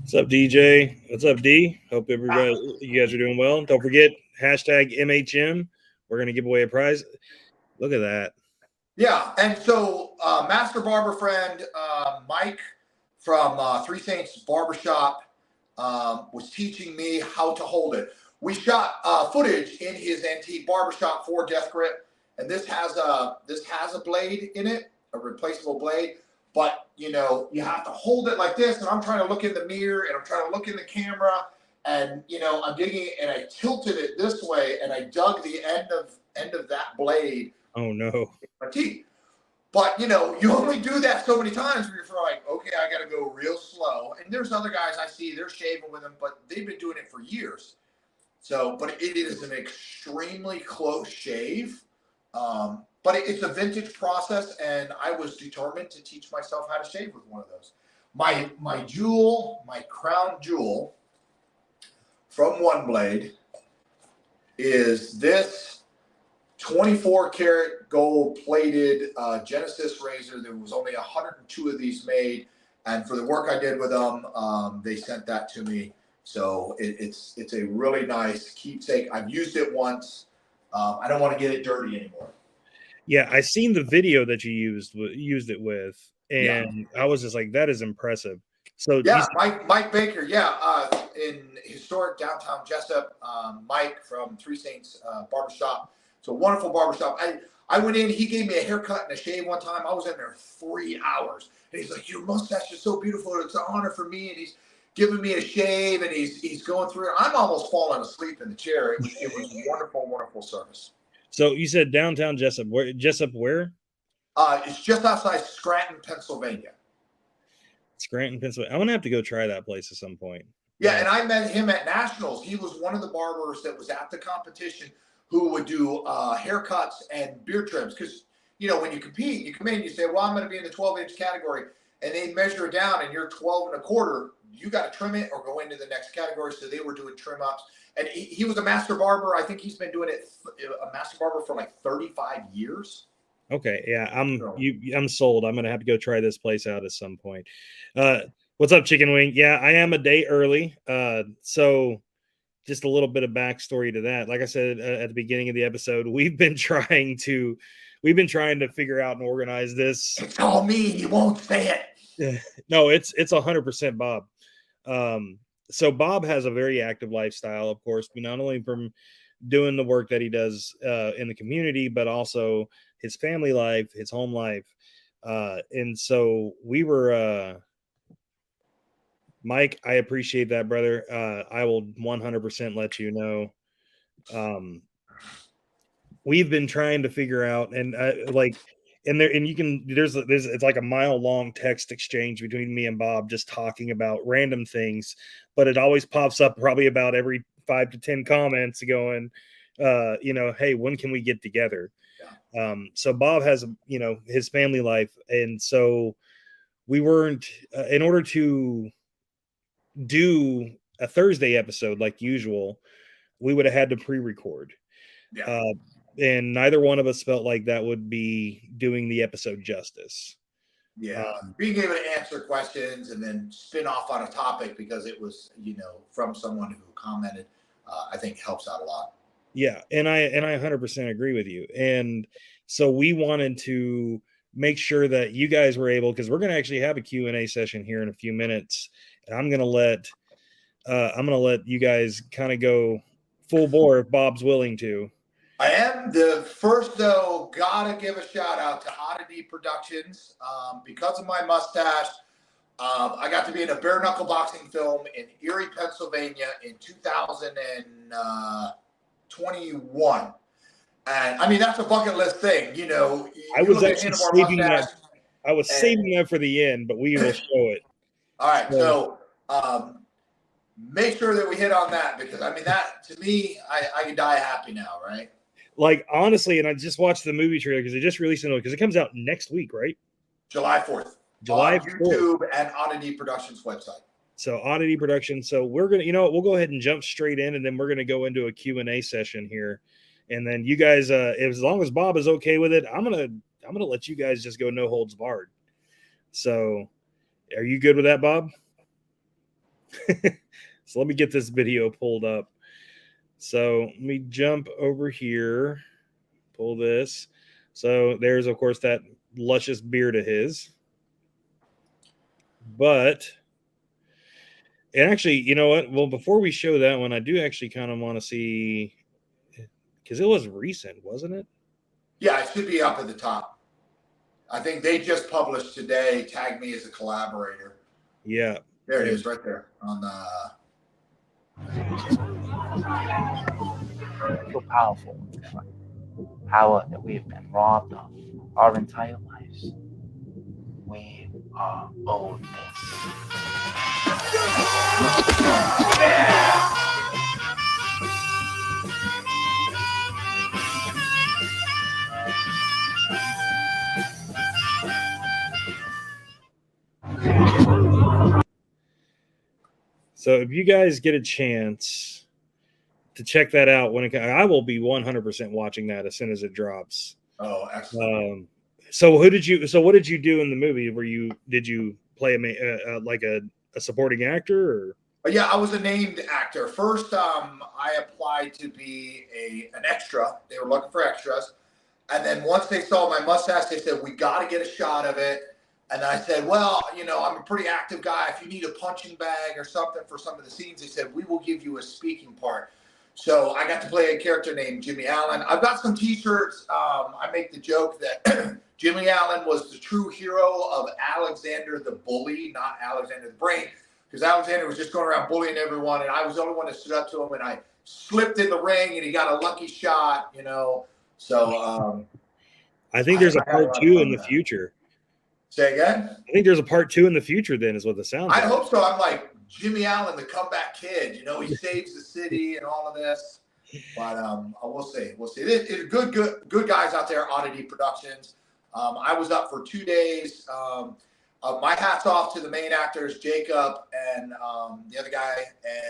What's up, DJ? What's up, D? Hope everybody, you guys are doing well. Don't forget, hashtag MHM. We're going to give away a prize. Look at that. Yeah. And so Master Barber friend Mike from Three Saints Barbershop was teaching me how to hold it. We shot footage in his antique barbershop for Death Grip, and this has a blade in it, a replaceable blade. But you know, you have to hold it like this, and I'm trying to look in the mirror, and I'm trying to look in the camera, and you know, I'm digging it, and I tilted it this way, and I dug the end of that blade. Oh no! My teeth. But you know, you only do that so many times where you're like, okay, I got to go real slow. And there's other guys I see, they're shaving with them, but they've been doing it for years. So, but it is an extremely close shave. But it's a vintage process, and I was determined to teach myself how to shave with one of those. My jewel, my crown jewel from One Blade is this 24 karat gold plated Genesis razor. There was only 102 of these made, and for the work I did with them, they sent that to me. So it's a really nice keepsake. I've used it once. I don't want to get it dirty anymore. Yeah, I seen the video that you used it with, and I was just like, that is impressive. So yeah, Mike Baker, in historic downtown Jessup, Mike from Three Saints Barbershop. It's a wonderful barbershop. I went in, he gave me a haircut and a shave one time. I was in there 3 hours. And he's like, your mustache is so beautiful. It's an honor for me. And he's giving me a shave, and he's going through it. I'm almost falling asleep in the chair. It was wonderful, wonderful service. So you said downtown Jessup. Jessup where? It's just outside Scranton, Pennsylvania. Scranton, Pennsylvania. I'm going to have to go try that place at some point. Yeah, and I met him at Nationals. He was one of the barbers that was at the competition who would do haircuts and beard trims. Because, you know, when you compete, you come in, you say, well, I'm going to be in the 12-inch category. And they measure it down, and you're 12 and a quarter. You got to trim it or go into the next category. So they were doing trim ups. And he was a master barber. I think he's been doing it, a master barber for like 35 years. Okay, yeah, I'm sold. I'm going to have to go try this place out at some point. What's up, Chicken Wing? Yeah, I am a day early. So just a little bit of backstory to that. Like I said at the beginning of the episode, we've been trying to figure out and organize this. It's all me. You won't say it. No, it's 100% Bob. So Bob has a very active lifestyle, of course, but not only from doing the work that he does in the community, but also his family life, his home life. And so we were, Mike, I appreciate that, brother. I will 100% let you know. We've been trying to figure out, and it's like a mile-long text exchange between me and Bob just talking about random things, but it always pops up probably about every 5 to 10 comments going, hey, when can we get together? Yeah. So Bob has, his family life. And so we weren't, in order to do a Thursday episode like usual, we would have had to pre-record. Yeah. And neither one of us felt like that would be doing the episode justice. Yeah. Being able to answer questions and then spin off on a topic because it was, from someone who commented, I think helps out a lot. Yeah. And I 100% agree with you. And so we wanted to make sure that you guys were able, because we're going to actually have a Q&A session here in a few minutes. And I'm going to let you guys kind of go full bore if Bob's willing to. I am. The first, though, gotta give a shout out to Oddity Productions. Because of my mustache, I got to be in a bare knuckle boxing film in Erie, Pennsylvania in 2021. And I mean, that's a bucket list thing, I was actually saving that. I was saving that for the end, but we will show it. All right. So make sure that we hit on that, because I mean, that to me, I can die happy now, right? Like, honestly, and I just watched the movie trailer because they just released it because it comes out next week, right? July 4th. July on 4th. YouTube and Oddity Productions website. So Oddity Productions. So we're gonna, you know what, we'll go ahead and jump straight in, and then we're gonna go into a Q&A session here. And then you guys, as long as Bob is okay with it, I'm gonna let you guys just go no holds barred. So are you good with that, Bob? So let me get this video pulled up. So let me jump over here, pull this. So there's, of course, that luscious beard of his. But, and actually, you know what? Well, before we show that one, I do actually kind of want to see, because it was recent, wasn't it? Yeah, it should be up at the top. I think they just published today, tag me as a collaborator. Yeah. There it is, right there on the. So powerful. Power that we have been robbed of our entire lives. We are owed this. So if you guys get a chance to check that out, I will be 100% watching that as soon as it drops. Oh, excellent. So what did you do in the movie? Did you play like a supporting actor, or? Yeah, I was a named actor. First, I applied to be an extra. They were looking for extras. And then once they saw my mustache, they said, we got to get a shot of it. And I said, well, you know, I'm a pretty active guy. If you need a punching bag or something for some of the scenes, they said, we will give you a speaking part. So I got to play a character named Jimmy Allen. I've got some T-shirts. I make the joke that Jimmy Allen was the true hero of Alexander the Bully, not Alexander the Brain, because Alexander was just going around bullying everyone, and I was the only one that stood up to him, and I slipped in the ring, and he got a lucky shot, you know. So I think there's a part 2 in the future. Say again? I think there's a part 2 in the future then, is what the sound. I hope so. I'm like Jimmy Allen, the comeback kid. You know, he saves the city and all of this. But we'll see. We'll see. It's good guys out there, Oddity Productions. I was up for 2 days. My hat's off to the main actors, Jacob and the other guy.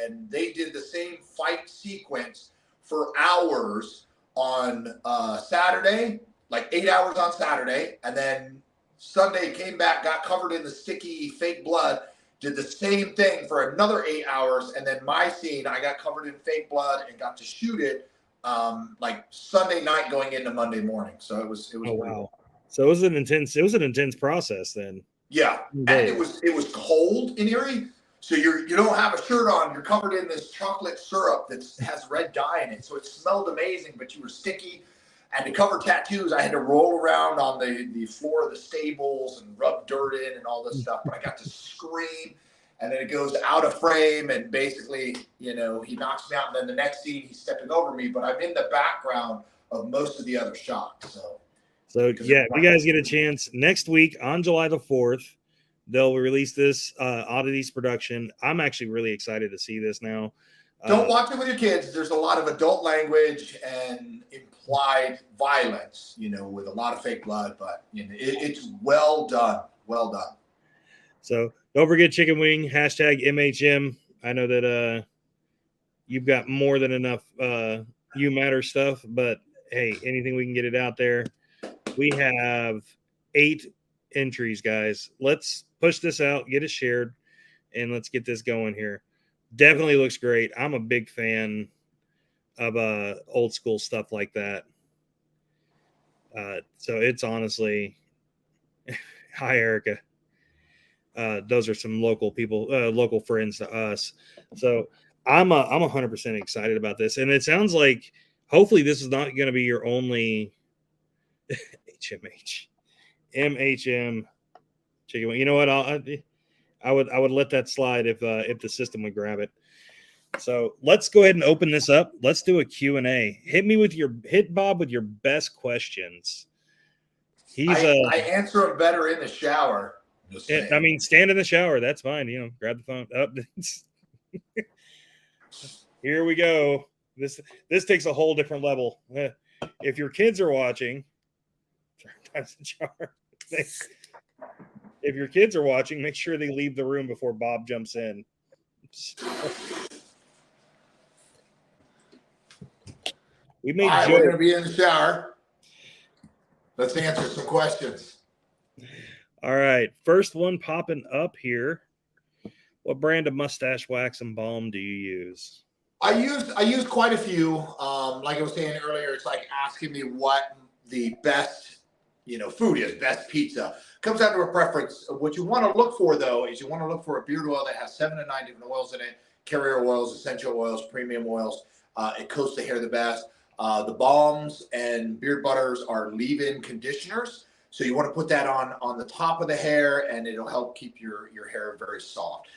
And they did the same fight sequence for hours on Saturday, like 8 hours on Saturday. And then Sunday came back, got covered in the sticky fake blood, did the same thing for another 8 hours. And then my scene, I got covered in fake blood and got to shoot it like Sunday night going into Monday morning. So it was. Oh, wow. So it was an intense process then. Yeah. And it was cold in Erie. So you don't have a shirt on. You're covered in this chocolate syrup that has red dye in it. So it smelled amazing, but you were sticky. And to cover tattoos, I had to roll around on the floor of the stables and rub dirt in and all this stuff. But I got to scream, and then it goes out of frame, and basically, you know, he knocks me out. And then the next scene, he's stepping over me, but I'm in the background of most of the other shots. So yeah, if you guys get a chance, next week on July the 4th, they'll release this Oddities production. I'm actually really excited to see this now. Don't watch it with your kids. There's a lot of adult language and implied violence, you know, with a lot of fake blood, but you know, it's well done. Well done. So don't forget Chicken Wing, hashtag MHM. I know that you've got more than enough You Matter stuff, but hey, anything we can get it out there. We have 8 entries, guys. Let's push this out, get it shared, and let's get this going here. Definitely looks great. I'm a big fan of old school stuff like that. So it's honestly, hi Erica. Those are some local people, local friends to us. So I'm 100% excited about this, and it sounds like hopefully this is not going to be your only MHM chicken wing. You know what? I would let that slide if the system would grab it. So let's go ahead and open this up. Let's do a Q&A. Hit Bob with your best questions. I answer them better in the shower. I mean, stand in the shower. That's fine. You know, grab the phone up. Here we go. This takes a whole different level. If your kids are watching, if your kids are watching, make sure they leave the room before Bob jumps in. We made All right, we're going to be in the shower. Let's answer some questions. All right, first one popping up here. What brand of mustache wax and balm do you use? I use quite a few. Like I was saying earlier, it's like asking me what the best, food is, best pizza. Comes down to a preference. What you want to look for, though, is you want to look for a beard oil that has 7 to 9 different oils in it, carrier oils, essential oils, premium oils. It coats the hair the best. The balms and beard butters are leave-in conditioners. So you want to put that on the top of the hair, and it'll help keep your hair very soft.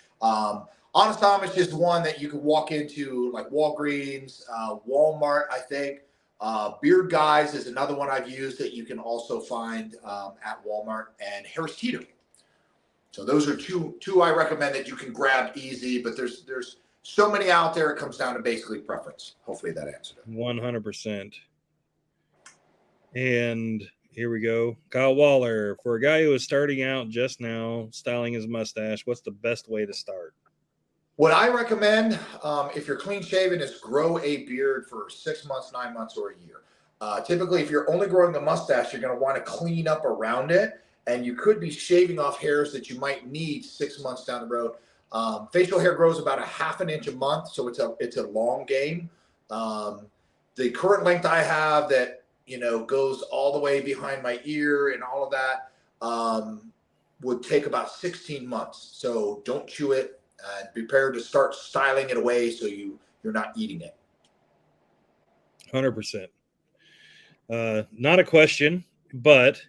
Honest Tom is just one that you can walk into, like Walgreens, Walmart, I think. Beard Guys is another one I've used that you can also find at Walmart, and Harris Teeter. So those are two I recommend that you can grab easy, but there's so many out there. It comes down to basically preference. Hopefully that answered it. 100%. And here we go. Kyle Waller, for a guy who is starting out just now, styling his mustache, what's the best way to start? What I recommend, if you're clean shaven, is grow a beard for 6 months, 9 months, or a year. Typically, if you're only growing a mustache, you're going to want to clean up around it, and you could be shaving off hairs that you might need 6 months down the road. Facial hair grows about a half an inch a month, so it's a long game. The current length I have that goes all the way behind my ear and all of that would take about 16 months. So don't chew it. And be prepared to start styling it away so you're not eating it. 100%. Not a question, but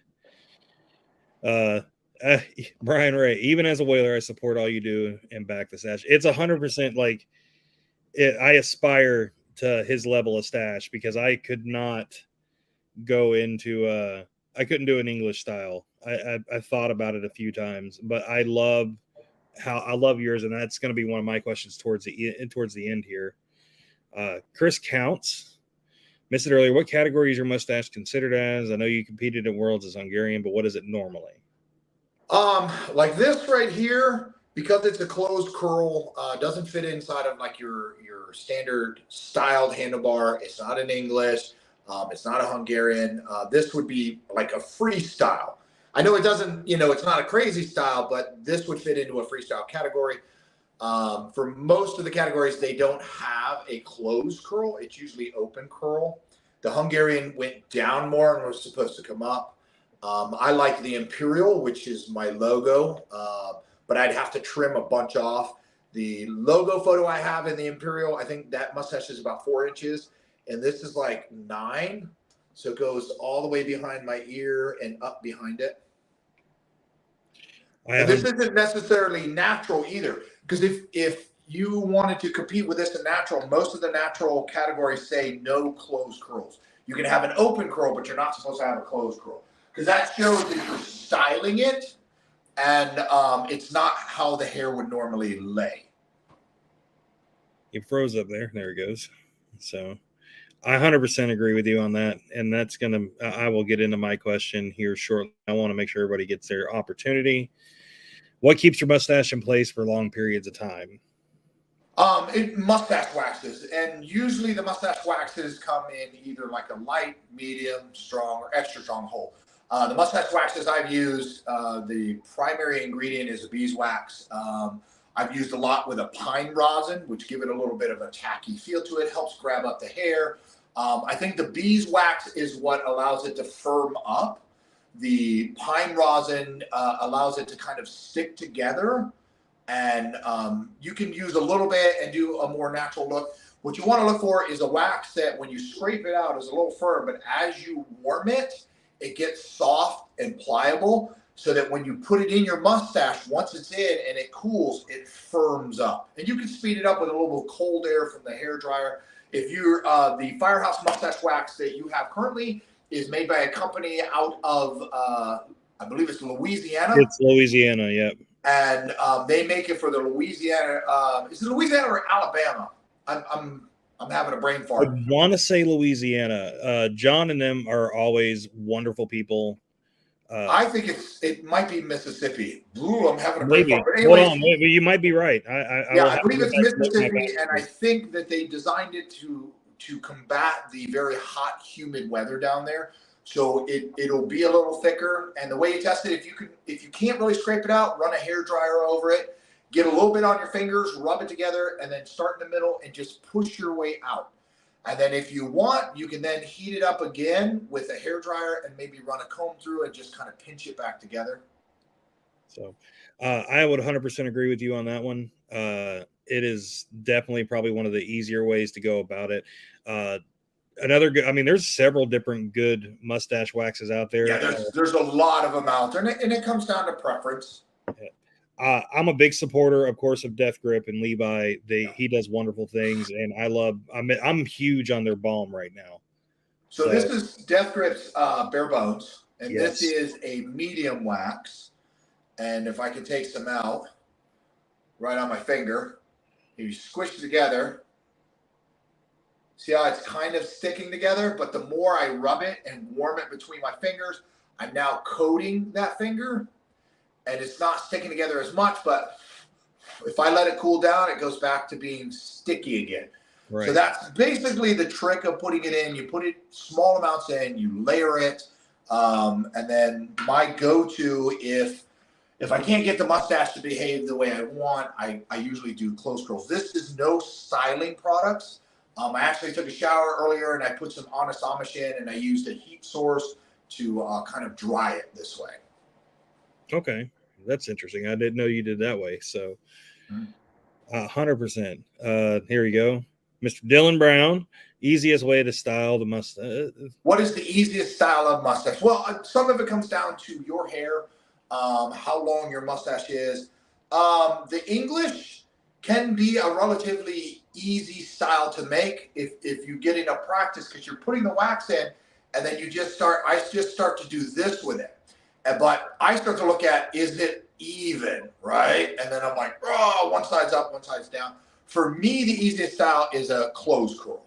Brian Ray, even as a whaler, I support all you do and back the stash. It's 100% like I aspire to his level of stash because I could not go into I couldn't do an English style. I thought about it a few times, but I love yours, and that's going to be one of my questions towards the end here. Chris Counts missed it earlier. What category is your mustache considered as? I know you competed at Worlds as Hungarian, but what is it normally? Like this right here, because it's a closed curl, doesn't fit inside of like your standard styled handlebar. It's not in English. It's not a Hungarian. This would be like a freestyle. I know it doesn't, it's not a crazy style, but this would fit into a freestyle category. For most of the categories, they don't have a closed curl. It's usually open curl. The Hungarian went down more and was supposed to come up. I like the Imperial, which is my logo, but I'd have to trim a bunch off. The logo photo I have in the Imperial, I think that mustache is about 4 inches, and this is like 9. So it goes all the way behind my ear and up behind it. And this isn't necessarily natural either, because if you wanted to compete with this in natural, most of the natural categories say no closed curls. You can have an open curl, but you're not supposed to have a closed curl, because that shows that you're styling it, and it's not how the hair would normally lay. It froze up there. There it goes. So I 100% agree with you on that. And that's I will get into my question here shortly. I want to make sure everybody gets their opportunity. What keeps your mustache in place for long periods of time? Mustache waxes, and usually the mustache waxes come in either like a light, medium, strong, or extra strong hole. The mustache waxes I've used, the primary ingredient is a beeswax. I've used a lot with a pine rosin, which give it a little bit of a tacky feel to it, helps grab up the hair. I think the beeswax is what allows it to firm up. The pine rosin allows it to kind of stick together, and you can use a little bit and do a more natural look. What you want to look for is a wax that when you scrape it out is a little firm, but as you warm it, it gets soft and pliable, so that when you put it in your mustache, once it's in and it cools, it firms up. And you can speed it up with a little cold air from the hair dryer. If you're the Firehouse mustache wax that you have currently is made by a company out of, I believe it's Louisiana. It's Louisiana, yep. and they make it for the Louisiana. Is it Louisiana or Alabama? I'm having a brain I fart. want to say Louisiana. John and them are always wonderful people. I think it might be Mississippi. Ooh, I'm having a brain Maybe. fart. But Hold anyways, on, maybe you might be right. I believe it's Mississippi, and I think that they designed it to combat the very hot, humid weather down there. So it'll be a little thicker. And the way you test it, if you can't really scrape it out, run a hair dryer over it, get a little bit on your fingers, rub it together, and then start in the middle and just push your way out. And then if you want, you can then heat it up again with a hair dryer and maybe run a comb through and just kind of pinch it back together. So I would 100% agree with you on that one. It is definitely probably one of the easier ways to go about it. Another good, I mean, there's several different good mustache waxes out there. Yeah, there's a lot of them out there, and it comes down to preference. I'm a big supporter, of course, of Death Grip and Levi. He does wonderful things, and I'm huge on their balm right now. So this is Death Grip's bare bones, and yes. This is a medium wax. And if I can take some out right on my finger, you squish it together. See how it's kind of sticking together, but the more I rub it and warm it between my fingers, I'm now coating that finger, and it's not sticking together as much, but if I let it cool down, it goes back to being sticky again. Right. So that's basically the trick of putting it in. You put it small amounts in, you layer it, and then my go-to, if I can't get the mustache to behave the way I want, I usually do close curls. This is no styling products. I actually took a shower earlier and I put some Honest Amish in, and I used a heat source to kind of dry it this way. Okay, that's interesting. I didn't know you did that way. So 100%. Here you go. Mr. Dylan Brown, easiest way to style the mustache. What is the easiest style of mustache? Well, some of it comes down to your hair, how long your mustache is. The English can be a relatively easy style to make if you get enough practice, because you're putting the wax in and then I just start to do this with it. But I start to look at, is it even, right? And then I'm like, oh, one side's up, one side's down. For me, the easiest style is a close curl,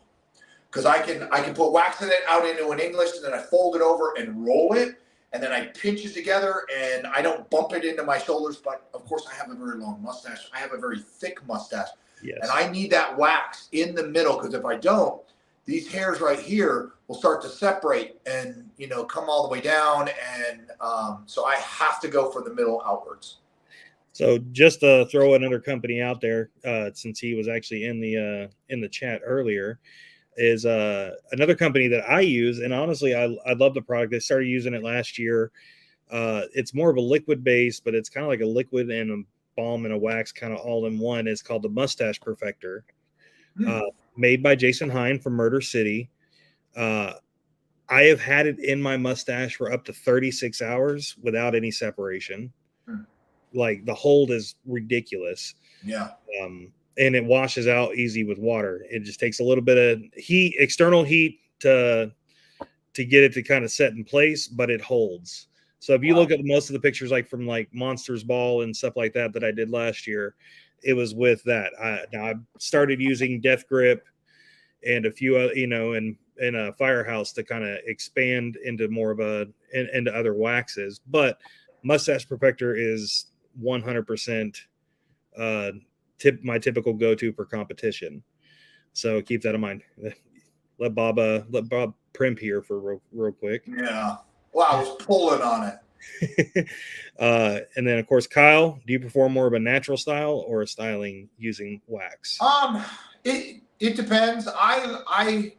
because I can put wax in it out into an English, and then I fold it over and roll it, and then I pinch it together, and I don't bump it into my shoulders. But of course, I have a very long mustache. I have a very thick mustache. Yes. And I need that wax in the middle, because if I don't, these hairs right here will start to separate and come all the way down, and so I have to go for the middle outwards. So just to throw another company out there, since he was actually in the chat earlier, is another company that I use, and honestly, I love the product. I started using it last year. It's more of a liquid base, but it's kind of like a liquid and a balm and a wax kind of all in one. It's called the Mustache Perfector, made by Jason Hine from Murder City. I have had it in my mustache for up to 36 hours without any separation. Like, the hold is ridiculous. Yeah. And it washes out easy with water. It just takes a little bit of heat, external heat, to get it to kind of set in place, but it holds. So if you look at most of the pictures, like from like Monsters Ball and stuff like that I did last year, it was with that. Now I started using Death Grip and a few, and a Firehouse to kind of expand into more of into other waxes. But Mustache Perfector is 100% my typical go-to for competition. So keep that in mind. Let Bob primp here for real quick. Yeah. Well, I was pulling on it. And then of course, Kyle, do you prefer more of a natural style or a styling using wax? It depends. I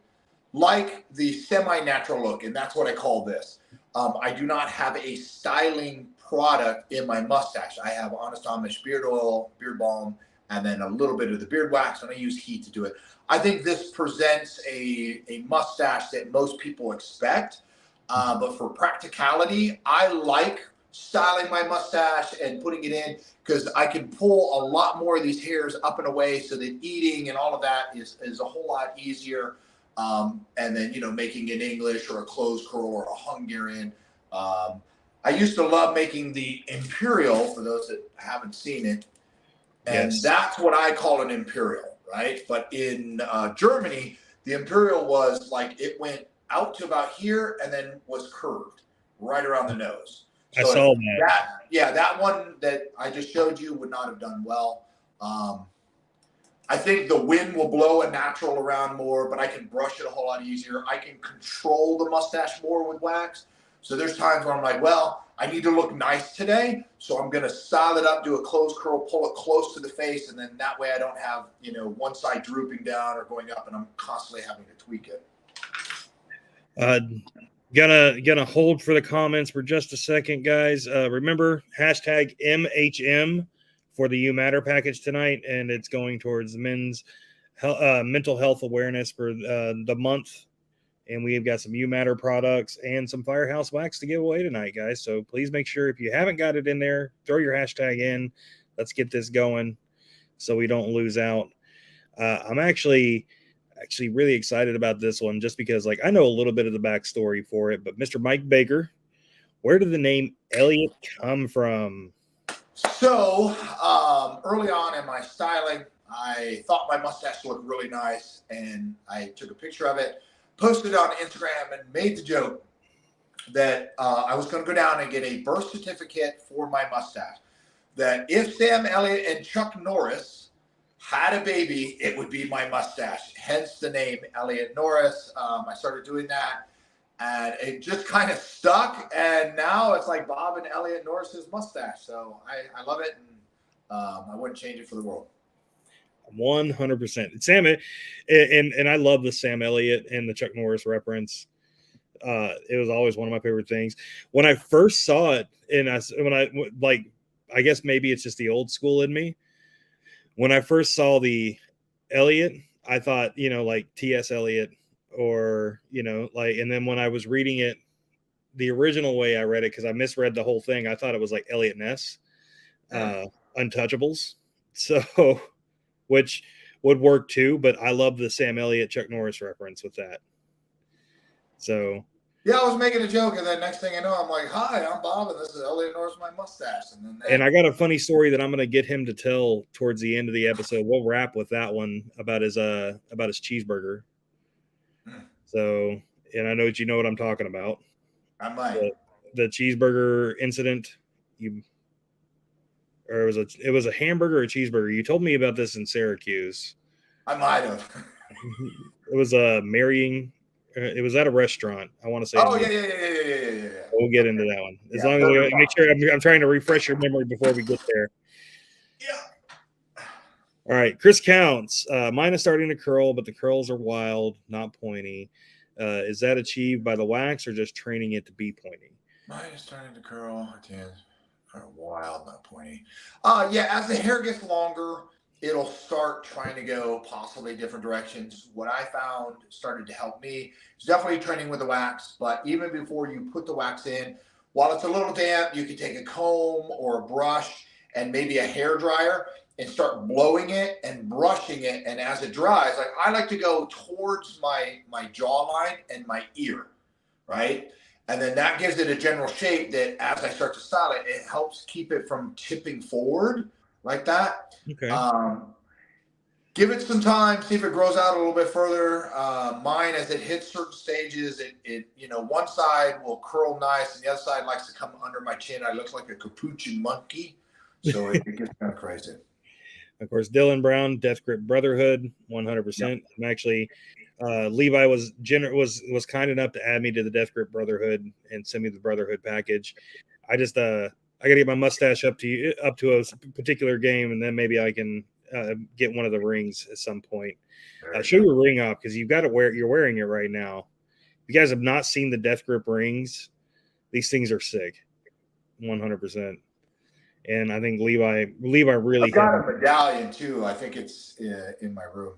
like the semi-natural look, and that's what I call this. I do not have a styling product in my mustache. I have Honest Amish beard oil, beard balm, and then a little bit of the beard wax, and I use heat to do it. I think this presents a mustache that most people expect, but for practicality, I like styling my mustache and putting it in, because I can pull a lot more of these hairs up and away, so that eating and all of that is a whole lot easier. And then, making an English or a closed curl or a Hungarian. I used to love making the Imperial, for those that haven't seen it. And Yes. that's what I call an Imperial, right? But in Germany, the Imperial was like it went out to about here and then was curved right around the nose. I So saw that. that one that I just showed you would not have done well. I think the wind will blow a natural around more, but I can brush it a whole lot easier. I can control the mustache more with wax. So there's times where I'm like, well, I need to look nice today, so I'm going to style it up, do a close curl, pull it close to the face, and then that way I don't have, one side drooping down or going up, and I'm constantly having to tweak it. Gonna hold for the comments for just a second, guys. Remember, hashtag MHM for the You Matter package tonight, and it's going towards men's mental health awareness for the month. And we've got some You Matter products and some Firehouse wax to give away tonight, guys. So please make sure if you haven't got it in there, throw your hashtag in. Let's get this going so we don't lose out. I'm actually really excited about this one just because, like, I know a little bit of the backstory for it. But Mr. Mike Baker, where did the name Elliot come from? So early on in my styling, I thought my mustache looked really nice, and I took a picture of it, posted it on Instagram, and made the joke that I was going to go down and get a birth certificate for my mustache. That if Sam Elliott and Chuck Norris had a baby, it would be my mustache. Hence the name Elliot Norris. I started doing that, and it just kind of stuck. And now it's like Bob and Elliot Norris's mustache. So I love it, and I wouldn't change it for the world. 100%. Sam, and I love the Sam Elliott and the Chuck Norris reference. It was always one of my favorite things. When I first saw it, and I guess maybe it's just the old school in me. When I first saw the Elliot, I thought, like T.S. Eliot, or, and then when I was reading it, the original way I read it, because I misread the whole thing, I thought it was like Elliot Ness, Untouchables. So, which would work too, but I love the Sam Elliott, Chuck Norris reference with that. So, yeah, I was making a joke, and then next thing I know, I'm like, "Hi, I'm Bob, and this is Elliot Norris, my mustache." And I got a funny story that I'm going to get him to tell towards the end of the episode. We'll wrap with that one about his cheeseburger. So, and I know that you know what I'm talking about. I might. The cheeseburger incident. It was a hamburger or a cheeseburger. You told me about this in Syracuse. I might have. It was marrying. It was at a restaurant. I want to say. Oh yeah. We'll get into that one. As long as we make sure I'm trying to refresh your memory before we get there. Yeah. All right, Chris Counts. Mine is starting to curl, but the curls are wild, not pointy. Is that achieved by the wax or just training it to be pointy? Mine is starting to curl. Wild, not pointy. Yeah, as the hair gets longer, it'll start trying to go possibly different directions. What I found started to help me is definitely training with the wax, but even before you put the wax in, while it's a little damp, you can take a comb or a brush and maybe a hair dryer and start blowing it and brushing it. And as it dries, like I like to go towards my jawline and my ear, right? And then that gives it a general shape that as I start to style it, it helps keep it from tipping forward like that. Okay. Give it some time, see if it grows out a little bit further. Mine, as it hits certain stages, it one side will curl nice and the other side likes to come under my chin. I look like a capuchin monkey. So it gets kind of crazy. Of course, Dylan Brown, Death Grip Brotherhood, 100%. Yep. I'm actually, Levi was kind enough to add me to the Death Grip Brotherhood and send me the Brotherhood package. I just, I got to get my mustache up to a particular game, and then maybe I can get one of the rings at some point. Show your ring off because you've got to you're wearing it right now. If you guys have not seen the Death Grip rings, these things are sick, 100%. And I think Levi really I've got a medallion too. I think it's in my room.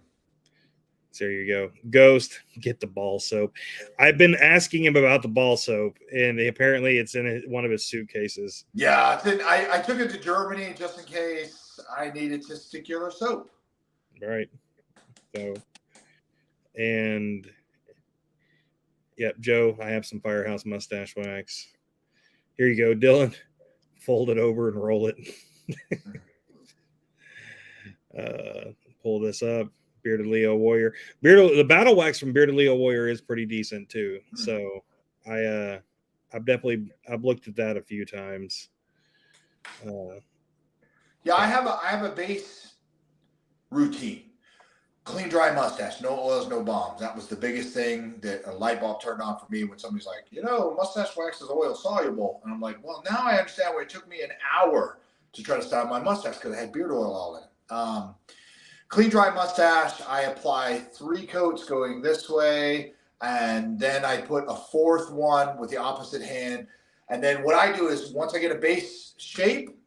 So there you go. Ghost, get the ball soap. I've been asking him about the ball soap, and apparently it's in one of his suitcases. Yeah, I took it to Germany just in case I needed testicular soap. Right. So, and yep, Joe, I have some Firehouse mustache wax. Here you go, Dylan. Fold it over and roll it. Pull this up. Bearded Leo Warrior. The battle wax from Bearded Leo Warrior is pretty decent too. So I've looked at that a few times. Yeah, I have a base routine. Clean, dry mustache, no oils, no bombs. That was the biggest thing that a light bulb turned on for me when somebody's like, mustache wax is oil soluble. And I'm like, well, now I understand why it took me an hour to try to style my mustache because I had beard oil all in it. Clean, dry mustache, I apply 3 coats going this way, and then I put a 4th one with the opposite hand. And then what I do is once I get a base shape,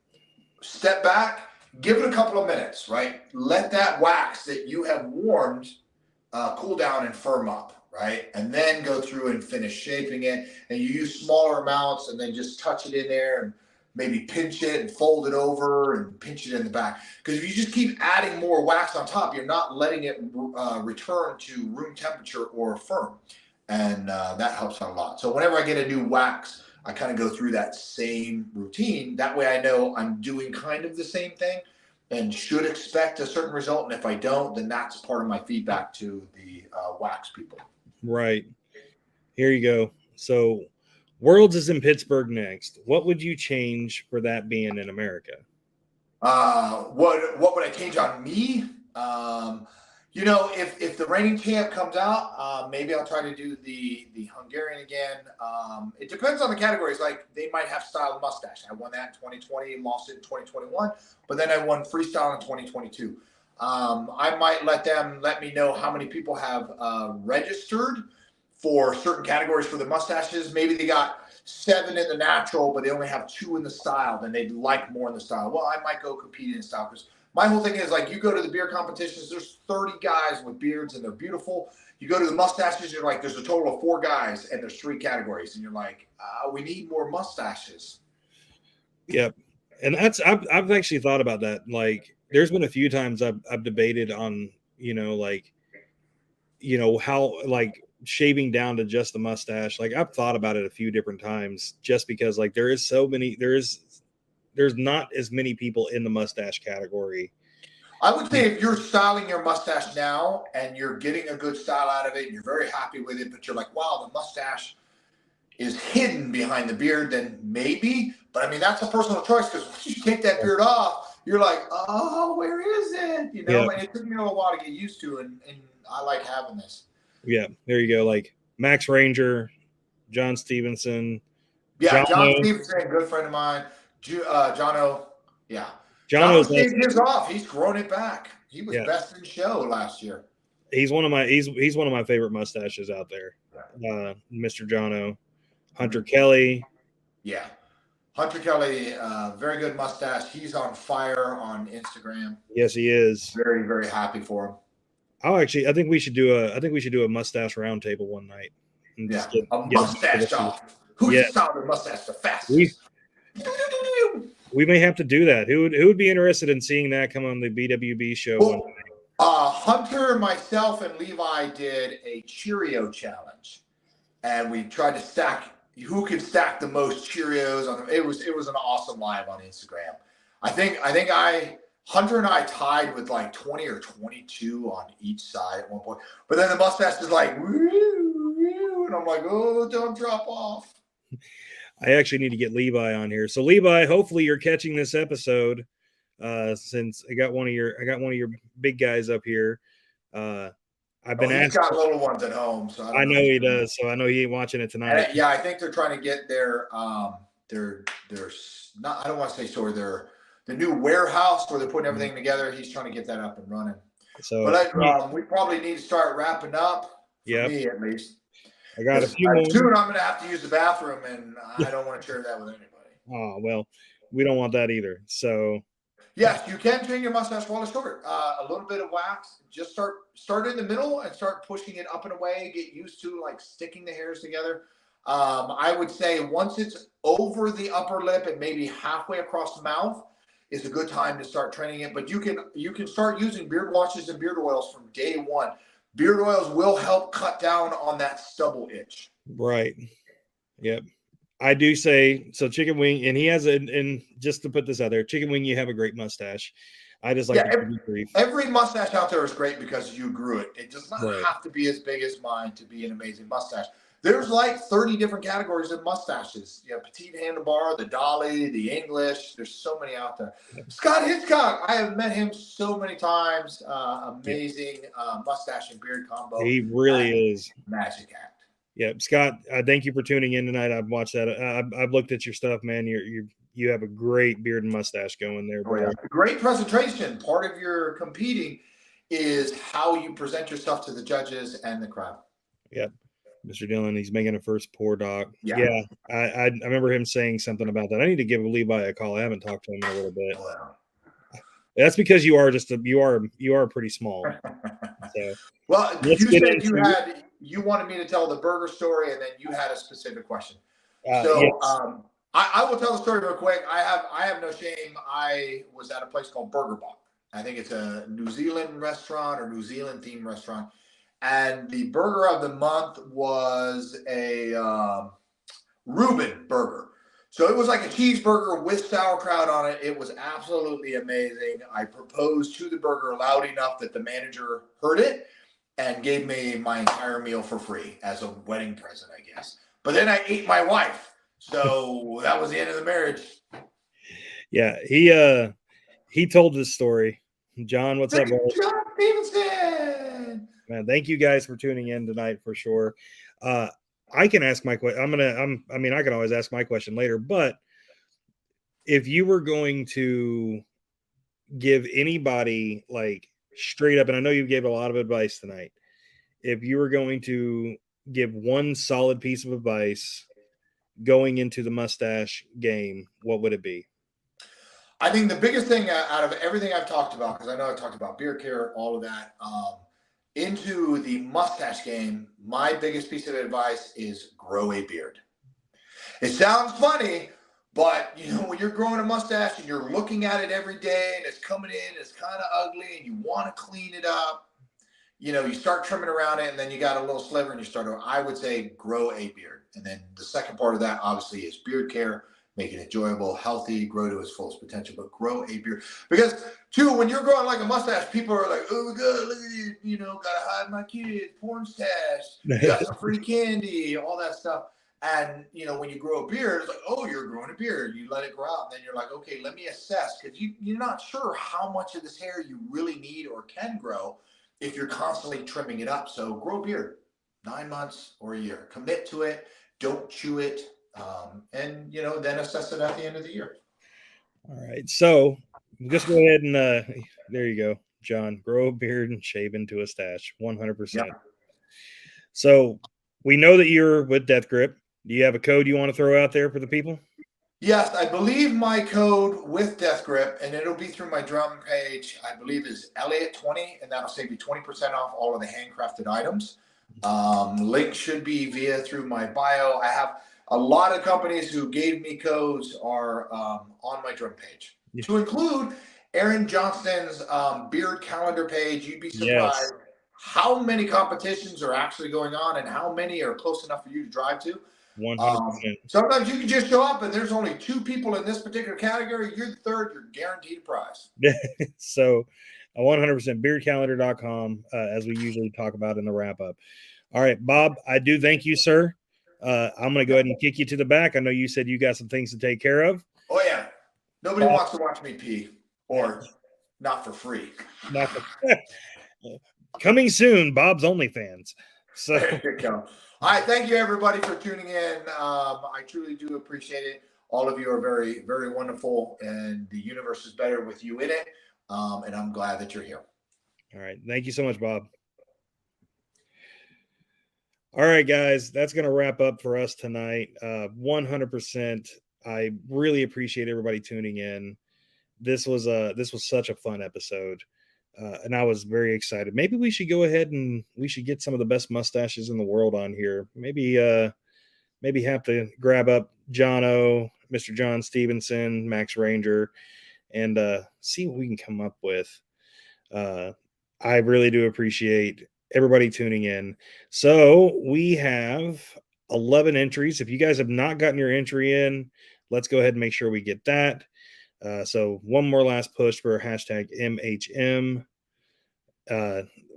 step back, give it a couple of minutes, right? Let that wax that you have warmed cool down and firm up, right? And then go through and finish shaping it. And you use smaller amounts and then just touch it in there and maybe pinch it and fold it over and pinch it in the back. Because if you just keep adding more wax on top, you're not letting it return to room temperature or firm. And that helps out a lot. So whenever I get a new wax, I kind of go through that same routine. That way I know I'm doing kind of the same thing and should expect a certain result. And if I don't, then that's part of my feedback to the wax people. Right. Here you go. So Worlds is in Pittsburgh next. What would you change for that being in America? What would I change on me? If the reigning champ comes out, maybe I'll try to do the Hungarian again. It depends on the categories. Like they might have style mustache. I won that in 2020, lost it in 2021, but then I won freestyle in 2022. I might let me know how many people have registered for certain categories for the mustaches. Maybe they got 7 in the natural, but they only have 2 in the style. Then they'd like more in the style. Well, I might go compete in style because my whole thing is like you go to the beard competitions, there's 30 guys with beards and they're beautiful. You go to the mustaches, you're like, there's a total of 4 guys and there's 3 categories. And you're like, we need more mustaches. Yep. And I've actually thought about that. Like there's been a few times I've debated on, how like shaving down to just the mustache. Like I've thought about it a few different times just because like there's not as many people in the mustache category. I would say if you're styling your mustache now and you're getting a good style out of it and you're very happy with it, but you're like, wow, the mustache is hidden behind the beard, then maybe. But I mean, that's a personal choice because once you take that beard off, you're like, oh, where is it? Yeah. And it took me a little while to get used to, and I like having this. Yeah, there you go. Like Max Ranger, John Stevenson. Yeah, John Stevenson, good friend of mine. Jono, yeah. Jono shaved his off. He's grown it back. He was best in show last year. He's one of my favorite mustaches out there. Mr. Jono. Hunter Kelly. Yeah. Hunter Kelly, very good mustache. He's on fire on Instagram. Yes, he is. Very, very happy for him. I think we should do a mustache roundtable one night. Yeah, a mustache off. Who's styled a mustache the fastest? We may have to do that. Who would be interested in seeing that come on the BWB show? Well, Hunter, myself, and Levi did a Cheerio challenge, and we tried to stack who could stack the most Cheerios on them. It was an awesome live on Instagram. I think Hunter and I tied with like 20 or 22 on each side at one point. But then the mustache is like, woo, woo, and I'm like, oh, don't drop off. I actually need to get Levi on here. So Levi, hopefully you're catching this episode. Since I got one of your big guys up here. I've been he's got little ones at home, so I know he does. So I know he ain't watching it tonight. And, I think they're trying to get their not. I don't want to say store. The new warehouse where they're putting everything together. He's trying to get that up and running. So, but we probably need to start wrapping up. For me, at least. I got a few more. Soon I'm going to have to use the bathroom, and I don't want to share that with anybody. Oh well, we don't want that either. So. Yes, you can trim your mustache while it's short. A little bit of wax. Just start in the middle and start pushing it up and away. Get used to like sticking the hairs together. I would say once it's over the upper lip and maybe halfway across the mouth is a good time to start training it. But you can start using beard washes and beard oils from day one. Beard oils will help cut down on that stubble itch. Right. Yep. I do say so. Chicken Wing, and he has and just to put this out there, Chicken Wing, you have a great mustache. I just like Yeah, to keep it brief. every mustache out there is great because you grew it. It does not Right. have to be as big as mine to be an amazing mustache. There's like 30 different categories of mustaches. You know, petite handlebar, the dolly, the English. There's so many out there. Scott Hitchcock, I have met him so many times. Amazing mustache and beard combo. He really is. Magic act. Yeah, Scott, thank you for tuning in tonight. I've watched that. I've looked at your stuff, man. You have a great beard and mustache going there, bro. Oh, yeah. Great presentation. Part of your competing is how you present yourself to the judges and the crowd. Yep. Mr. Dillon, he's making a first pour, Doc. Yeah. I remember him saying something about that. I need to give Levi a call. I haven't talked to him in a little bit. Wow. That's because you are pretty small. So, well, you said you wanted me to tell the burger story, and then you had a specific question. Yes. I will tell the story real quick. I have no shame. I was at a place called Burger Bach. I think it's a New Zealand restaurant or New Zealand themed restaurant. And the burger of the month was a Reuben burger. So it was like a cheeseburger with sauerkraut on it. It was absolutely amazing. I proposed to the burger loud enough that the manager heard it and gave me my entire meal for free as a wedding present, I guess. But then I ate my wife. So that was the end of the marriage. Yeah, he told this story. John, what's up, bro? John Stevenson. Man, thank you guys for tuning in tonight for sure. I can ask my question. I can always ask my question later, but if you were going to give anybody like straight up, and I know you gave a lot of advice tonight, if you were going to give one solid piece of advice going into the mustache game, what would it be? I think the biggest thing out of everything I've talked about, because I know I talked about beard care, all of that, into the mustache game, my biggest piece of advice is grow a beard. It sounds funny, but you know, when you're growing a mustache and you're looking at it every day and it's coming in, it's kind of ugly and you want to clean it up, you know, you start trimming around it and then you got a little sliver and you start to, I would say grow a beard. And then the second part of that obviously is beard care. Make it enjoyable, healthy, grow to its fullest potential, but grow a beard. Because, too, when you're growing like a mustache, people are like, oh, my God, look at you, you know, got to hide my kids, porn stash, you got some free candy, all that stuff. And, you know, when you grow a beard, it's like, oh, you're growing a beard. You let it grow out, and then you're like, okay, let me assess. Because you're not sure how much of this hair you really need or can grow if you're constantly trimming it up. So grow a beard, 9 months or a year. Commit to it. Don't chew it. And, you know, then assess it at the end of the year. All right. So just go ahead and there you go, John. Grow a beard and shave into a stash. 100%. Yep. So we know that you're with Death Grip. Do you have a code you want to throw out there for the people? Yes, I believe my code with Death Grip, and it'll be through my drum page, I believe is Elliot 20, and that'll save you 20% off all of the handcrafted items. Link should be through my bio. I have a lot of companies who gave me codes are on my drum page, to include Aaron Johnston's beard calendar page. You'd be surprised how many competitions are actually going on and how many are close enough for you to drive to. 100%. Sometimes you can just show up and there's only 2 people in this particular category. You're the third. You're guaranteed a prize. So 100% beardcalendar.com, as we usually talk about in the wrap up. All right, Bob, I do thank you, sir. I'm going to go ahead and kick you to the back. I know you said you got some things to take care of. Oh, yeah. Nobody wants to watch me pee, or not for free. Coming soon, Bob's OnlyFans. So there you go. All right. Thank you, everybody, for tuning in. I truly do appreciate it. All of you are very, very wonderful, and the universe is better with you in it. And I'm glad that you're here. All right. Thank you so much, Bob. All right, guys, that's going to wrap up for us tonight. 100%. I really appreciate everybody tuning in. This was such a fun episode, and I was very excited. Maybe we should go ahead and we should get some of the best mustaches in the world on here. Maybe have to grab up John O, Mr. John Stevenson, Max Ranger, and see what we can come up with. I really do appreciate everybody tuning in. So we have 11 entries. If you guys have not gotten your entry in, let's go ahead and make sure we get that. So one more last push for hashtag MHM.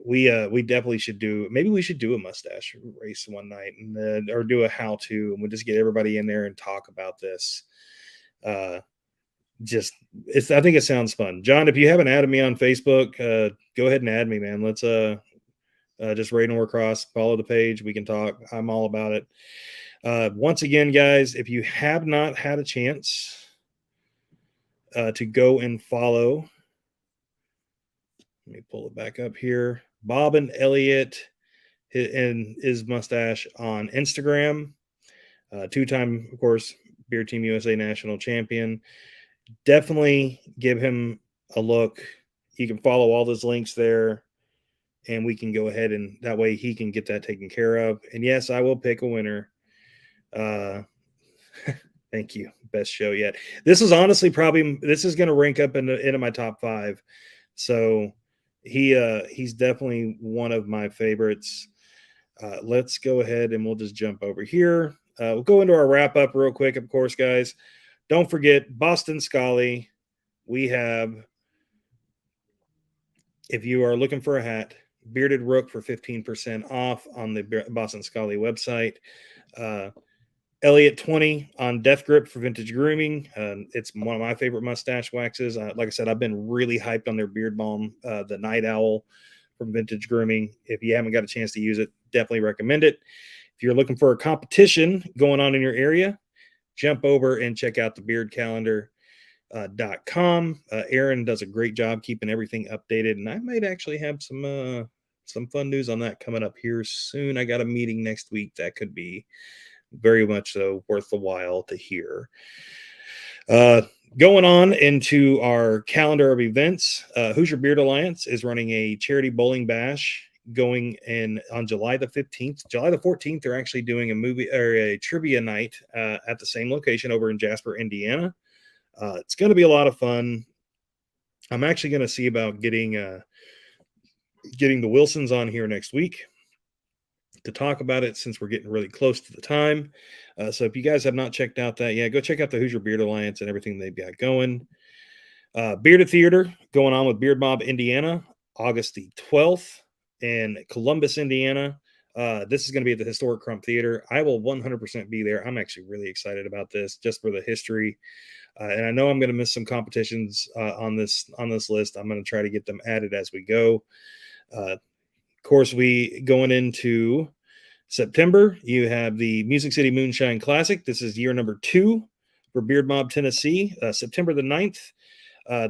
We definitely should do, maybe we should do a mustache race one night and or do a how to, and we'll just get everybody in there and talk about this. Just I think it sounds fun. John, if you haven't added me on Facebook, go ahead and add me, man. Let's just Raid Norcross, follow the page, we can talk. I'm all about it. Once again, guys, if you have not had a chance to go and follow, let me pull it back up here, Bob and Elliot and his mustache on Instagram. Two-time, of course, Beer Team USA national champion. Definitely give him a look. You can follow all those links there, and we can go ahead and that way he can get that taken care of. And yes, I will pick a winner. Thank you. Best show yet. This is honestly this is going to rank up into my top 5. So he's definitely one of my favorites. Let's go ahead and we'll just jump over here. We'll go into our wrap up real quick, of course, guys. Don't forget Boston Scully. We have, if you are looking for a hat, Bearded Rook for 15% off on the Boston Scully website. Elliot 20 on Death Grip for vintage grooming. It's one of my favorite mustache waxes. Like I said, I've been really hyped on their beard balm, the Night Owl from Vintage Grooming. If you haven't got a chance to use it, definitely recommend it. If you're looking for a competition going on in your area, jump over and check out the beardcalendar.com. Aaron does a great job keeping everything updated, and I might actually have some fun news on that coming up here soon. I got a meeting next week that could be very much so worth the while to hear. Going on into our calendar of events, Hoosier Beard Alliance is running a charity bowling bash going in on July the 15th. July the 14th, they're actually doing a movie or a trivia night at the same location over in Jasper, Indiana. It's going to be a lot of fun. I'm actually going to see about getting the Wilsons on here next week to talk about it, since we're getting really close to the time. So if you guys have not checked out that, go check out the Hoosier Beard Alliance and everything they've got going. Bearded Theater going on with Beard Mob Indiana, August the 12th in Columbus, Indiana. This is going to be at the Historic Crump Theater. I will 100% be there. I'm actually really excited about this, just for the history. And I know I'm going to miss some competitions on this list. I'm going to try to get them added as we go. Of course, we going into September, you have the Music City Moonshine Classic. This is year number 2 for Beard Mob Tennessee, September the 9th.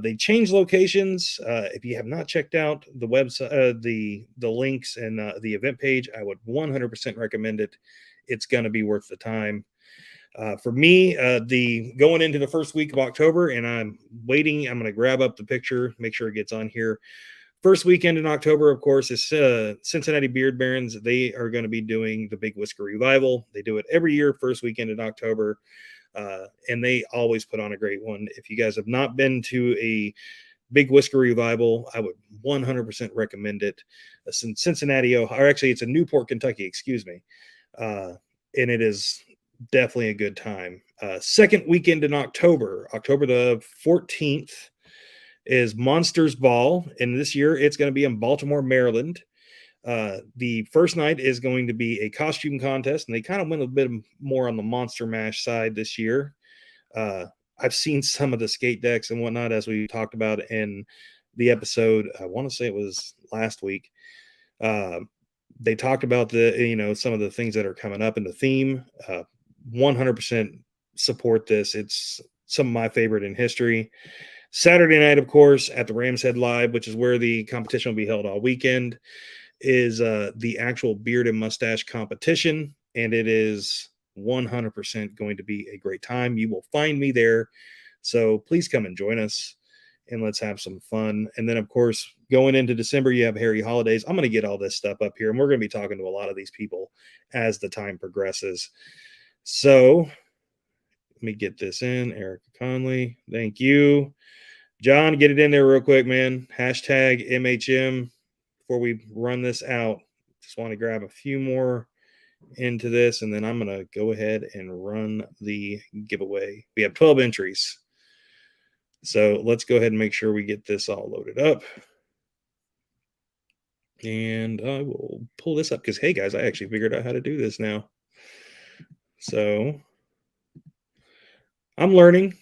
They changed locations. If you have not checked out the website, the links and the event page, I would 100% recommend it. It's going to be worth the time. For me, the going into the first week of October, and I'm waiting. I'm going to grab up the picture, make sure it gets on here. First weekend in October, of course, is Cincinnati Beard Barons. They are going to be doing the Big Whisker Revival. They do it every year, first weekend in October, and they always put on a great one. If you guys have not been to a Big Whisker Revival, I would 100% recommend it. Cincinnati, Ohio, or actually, it's in Newport, Kentucky, excuse me, and it is definitely a good time. Second weekend in October, October the 14th, is Monsters Ball, and this year it's going to be in Baltimore, Maryland. The first night is going to be a costume contest, and they kind of went a bit more on the Monster Mash side this year. I've seen some of the skate decks and whatnot, as we talked about in the episode. I want to say it was last week. They talked about some of the things that are coming up in the theme. 100% support this. It's some of my favorite in history. Saturday night, of course, at the Rams Head Live, which is where the competition will be held all weekend, is the actual beard and mustache competition, and it is 100% going to be a great time. You will find me there, so please come and join us, and let's have some fun. And then, of course, going into December, you have Harry Holidays. I'm going to get all this stuff up here, and we're going to be talking to a lot of these people as the time progresses. So let me get this in. Erica Conley, thank you. John, get it in there real quick, man. Hashtag MHM before we run this out. Just want to grab a few more into this, and then I'm going to go ahead and run the giveaway. We have 12 entries. So let's go ahead and make sure we get this all loaded up. And I will pull this up because, hey, guys, I actually figured out how to do this now. So I'm learning.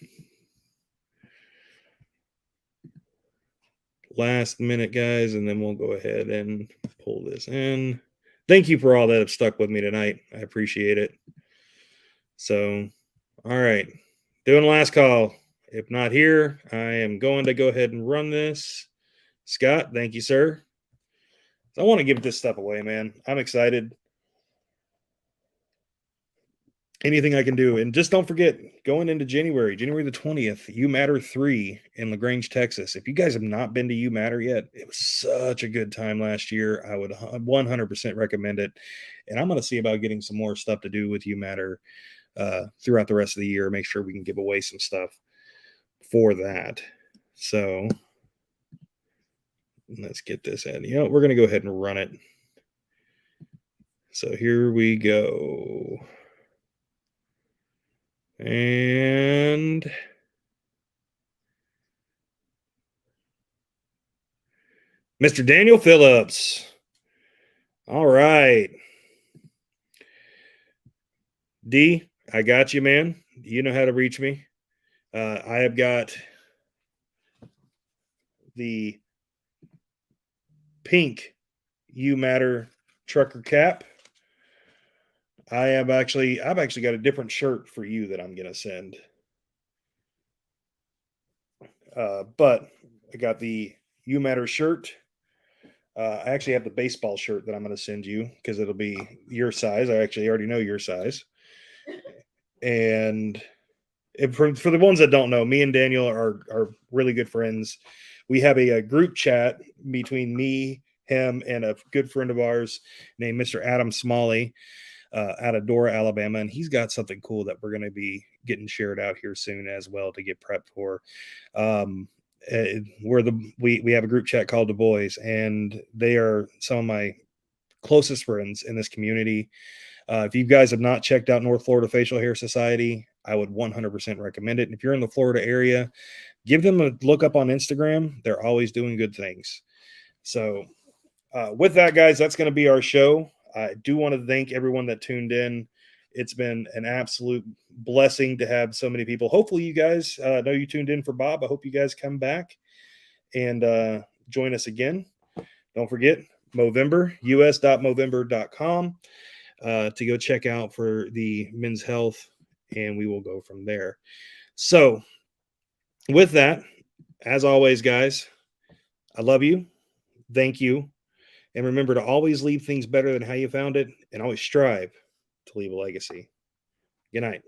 Last minute, guys, and then we'll go ahead and pull this in. Thank you for all that have stuck with me tonight. I appreciate it. So, all right. Doing last call. If not here, I am going to go ahead and run this. Scott, thank you, sir. I want to give this stuff away, man. I'm excited. Anything I can do. And just don't forget, going into January the 20th, You Matter 3 in LaGrange, Texas. If you guys have not been to You Matter yet, it was such a good time last year. I would 100% recommend it. And I'm going to see about getting some more stuff to do with You Matter throughout the rest of the year. Make sure we can give away some stuff for that. So let's get this in. You know, we're going to go ahead and run it. So here we go. And Mr. Daniel Phillips. All right. D, I got you, man. You know how to reach me. I have got the pink You Matter trucker cap. I've actually got a different shirt for you that I'm gonna send. But I got the You Matter shirt. I actually have the baseball shirt that I'm going to send you because it'll be your size. I actually already know your size. And for the ones that don't know, me and Daniel are really good friends. We have a group chat between me, him, and a good friend of ours named Mr. Adam Smalley out of Dora, Alabama. And he's got something cool that we're going to be getting shared out here soon as well to get prepped for. We have a group chat called The Boys, and they are some of my closest friends in this community. If you guys have not checked out North Florida Facial Hair Society, I would 100% recommend it. And if you're in the Florida area, give them a look up on Instagram. They're always doing good things. So with that, guys, that's going to be our show. I do want to thank everyone that tuned in. It's been an absolute blessing to have so many people. Hopefully you guys know you tuned in for Bob. I hope you guys come back and join us again. Don't forget Movember, us.movember.com to go check out for the men's health, and we will go from there. So with that, as always, guys, I love you. Thank you. And remember to always leave things better than how you found it, and always strive to leave a legacy. Good night.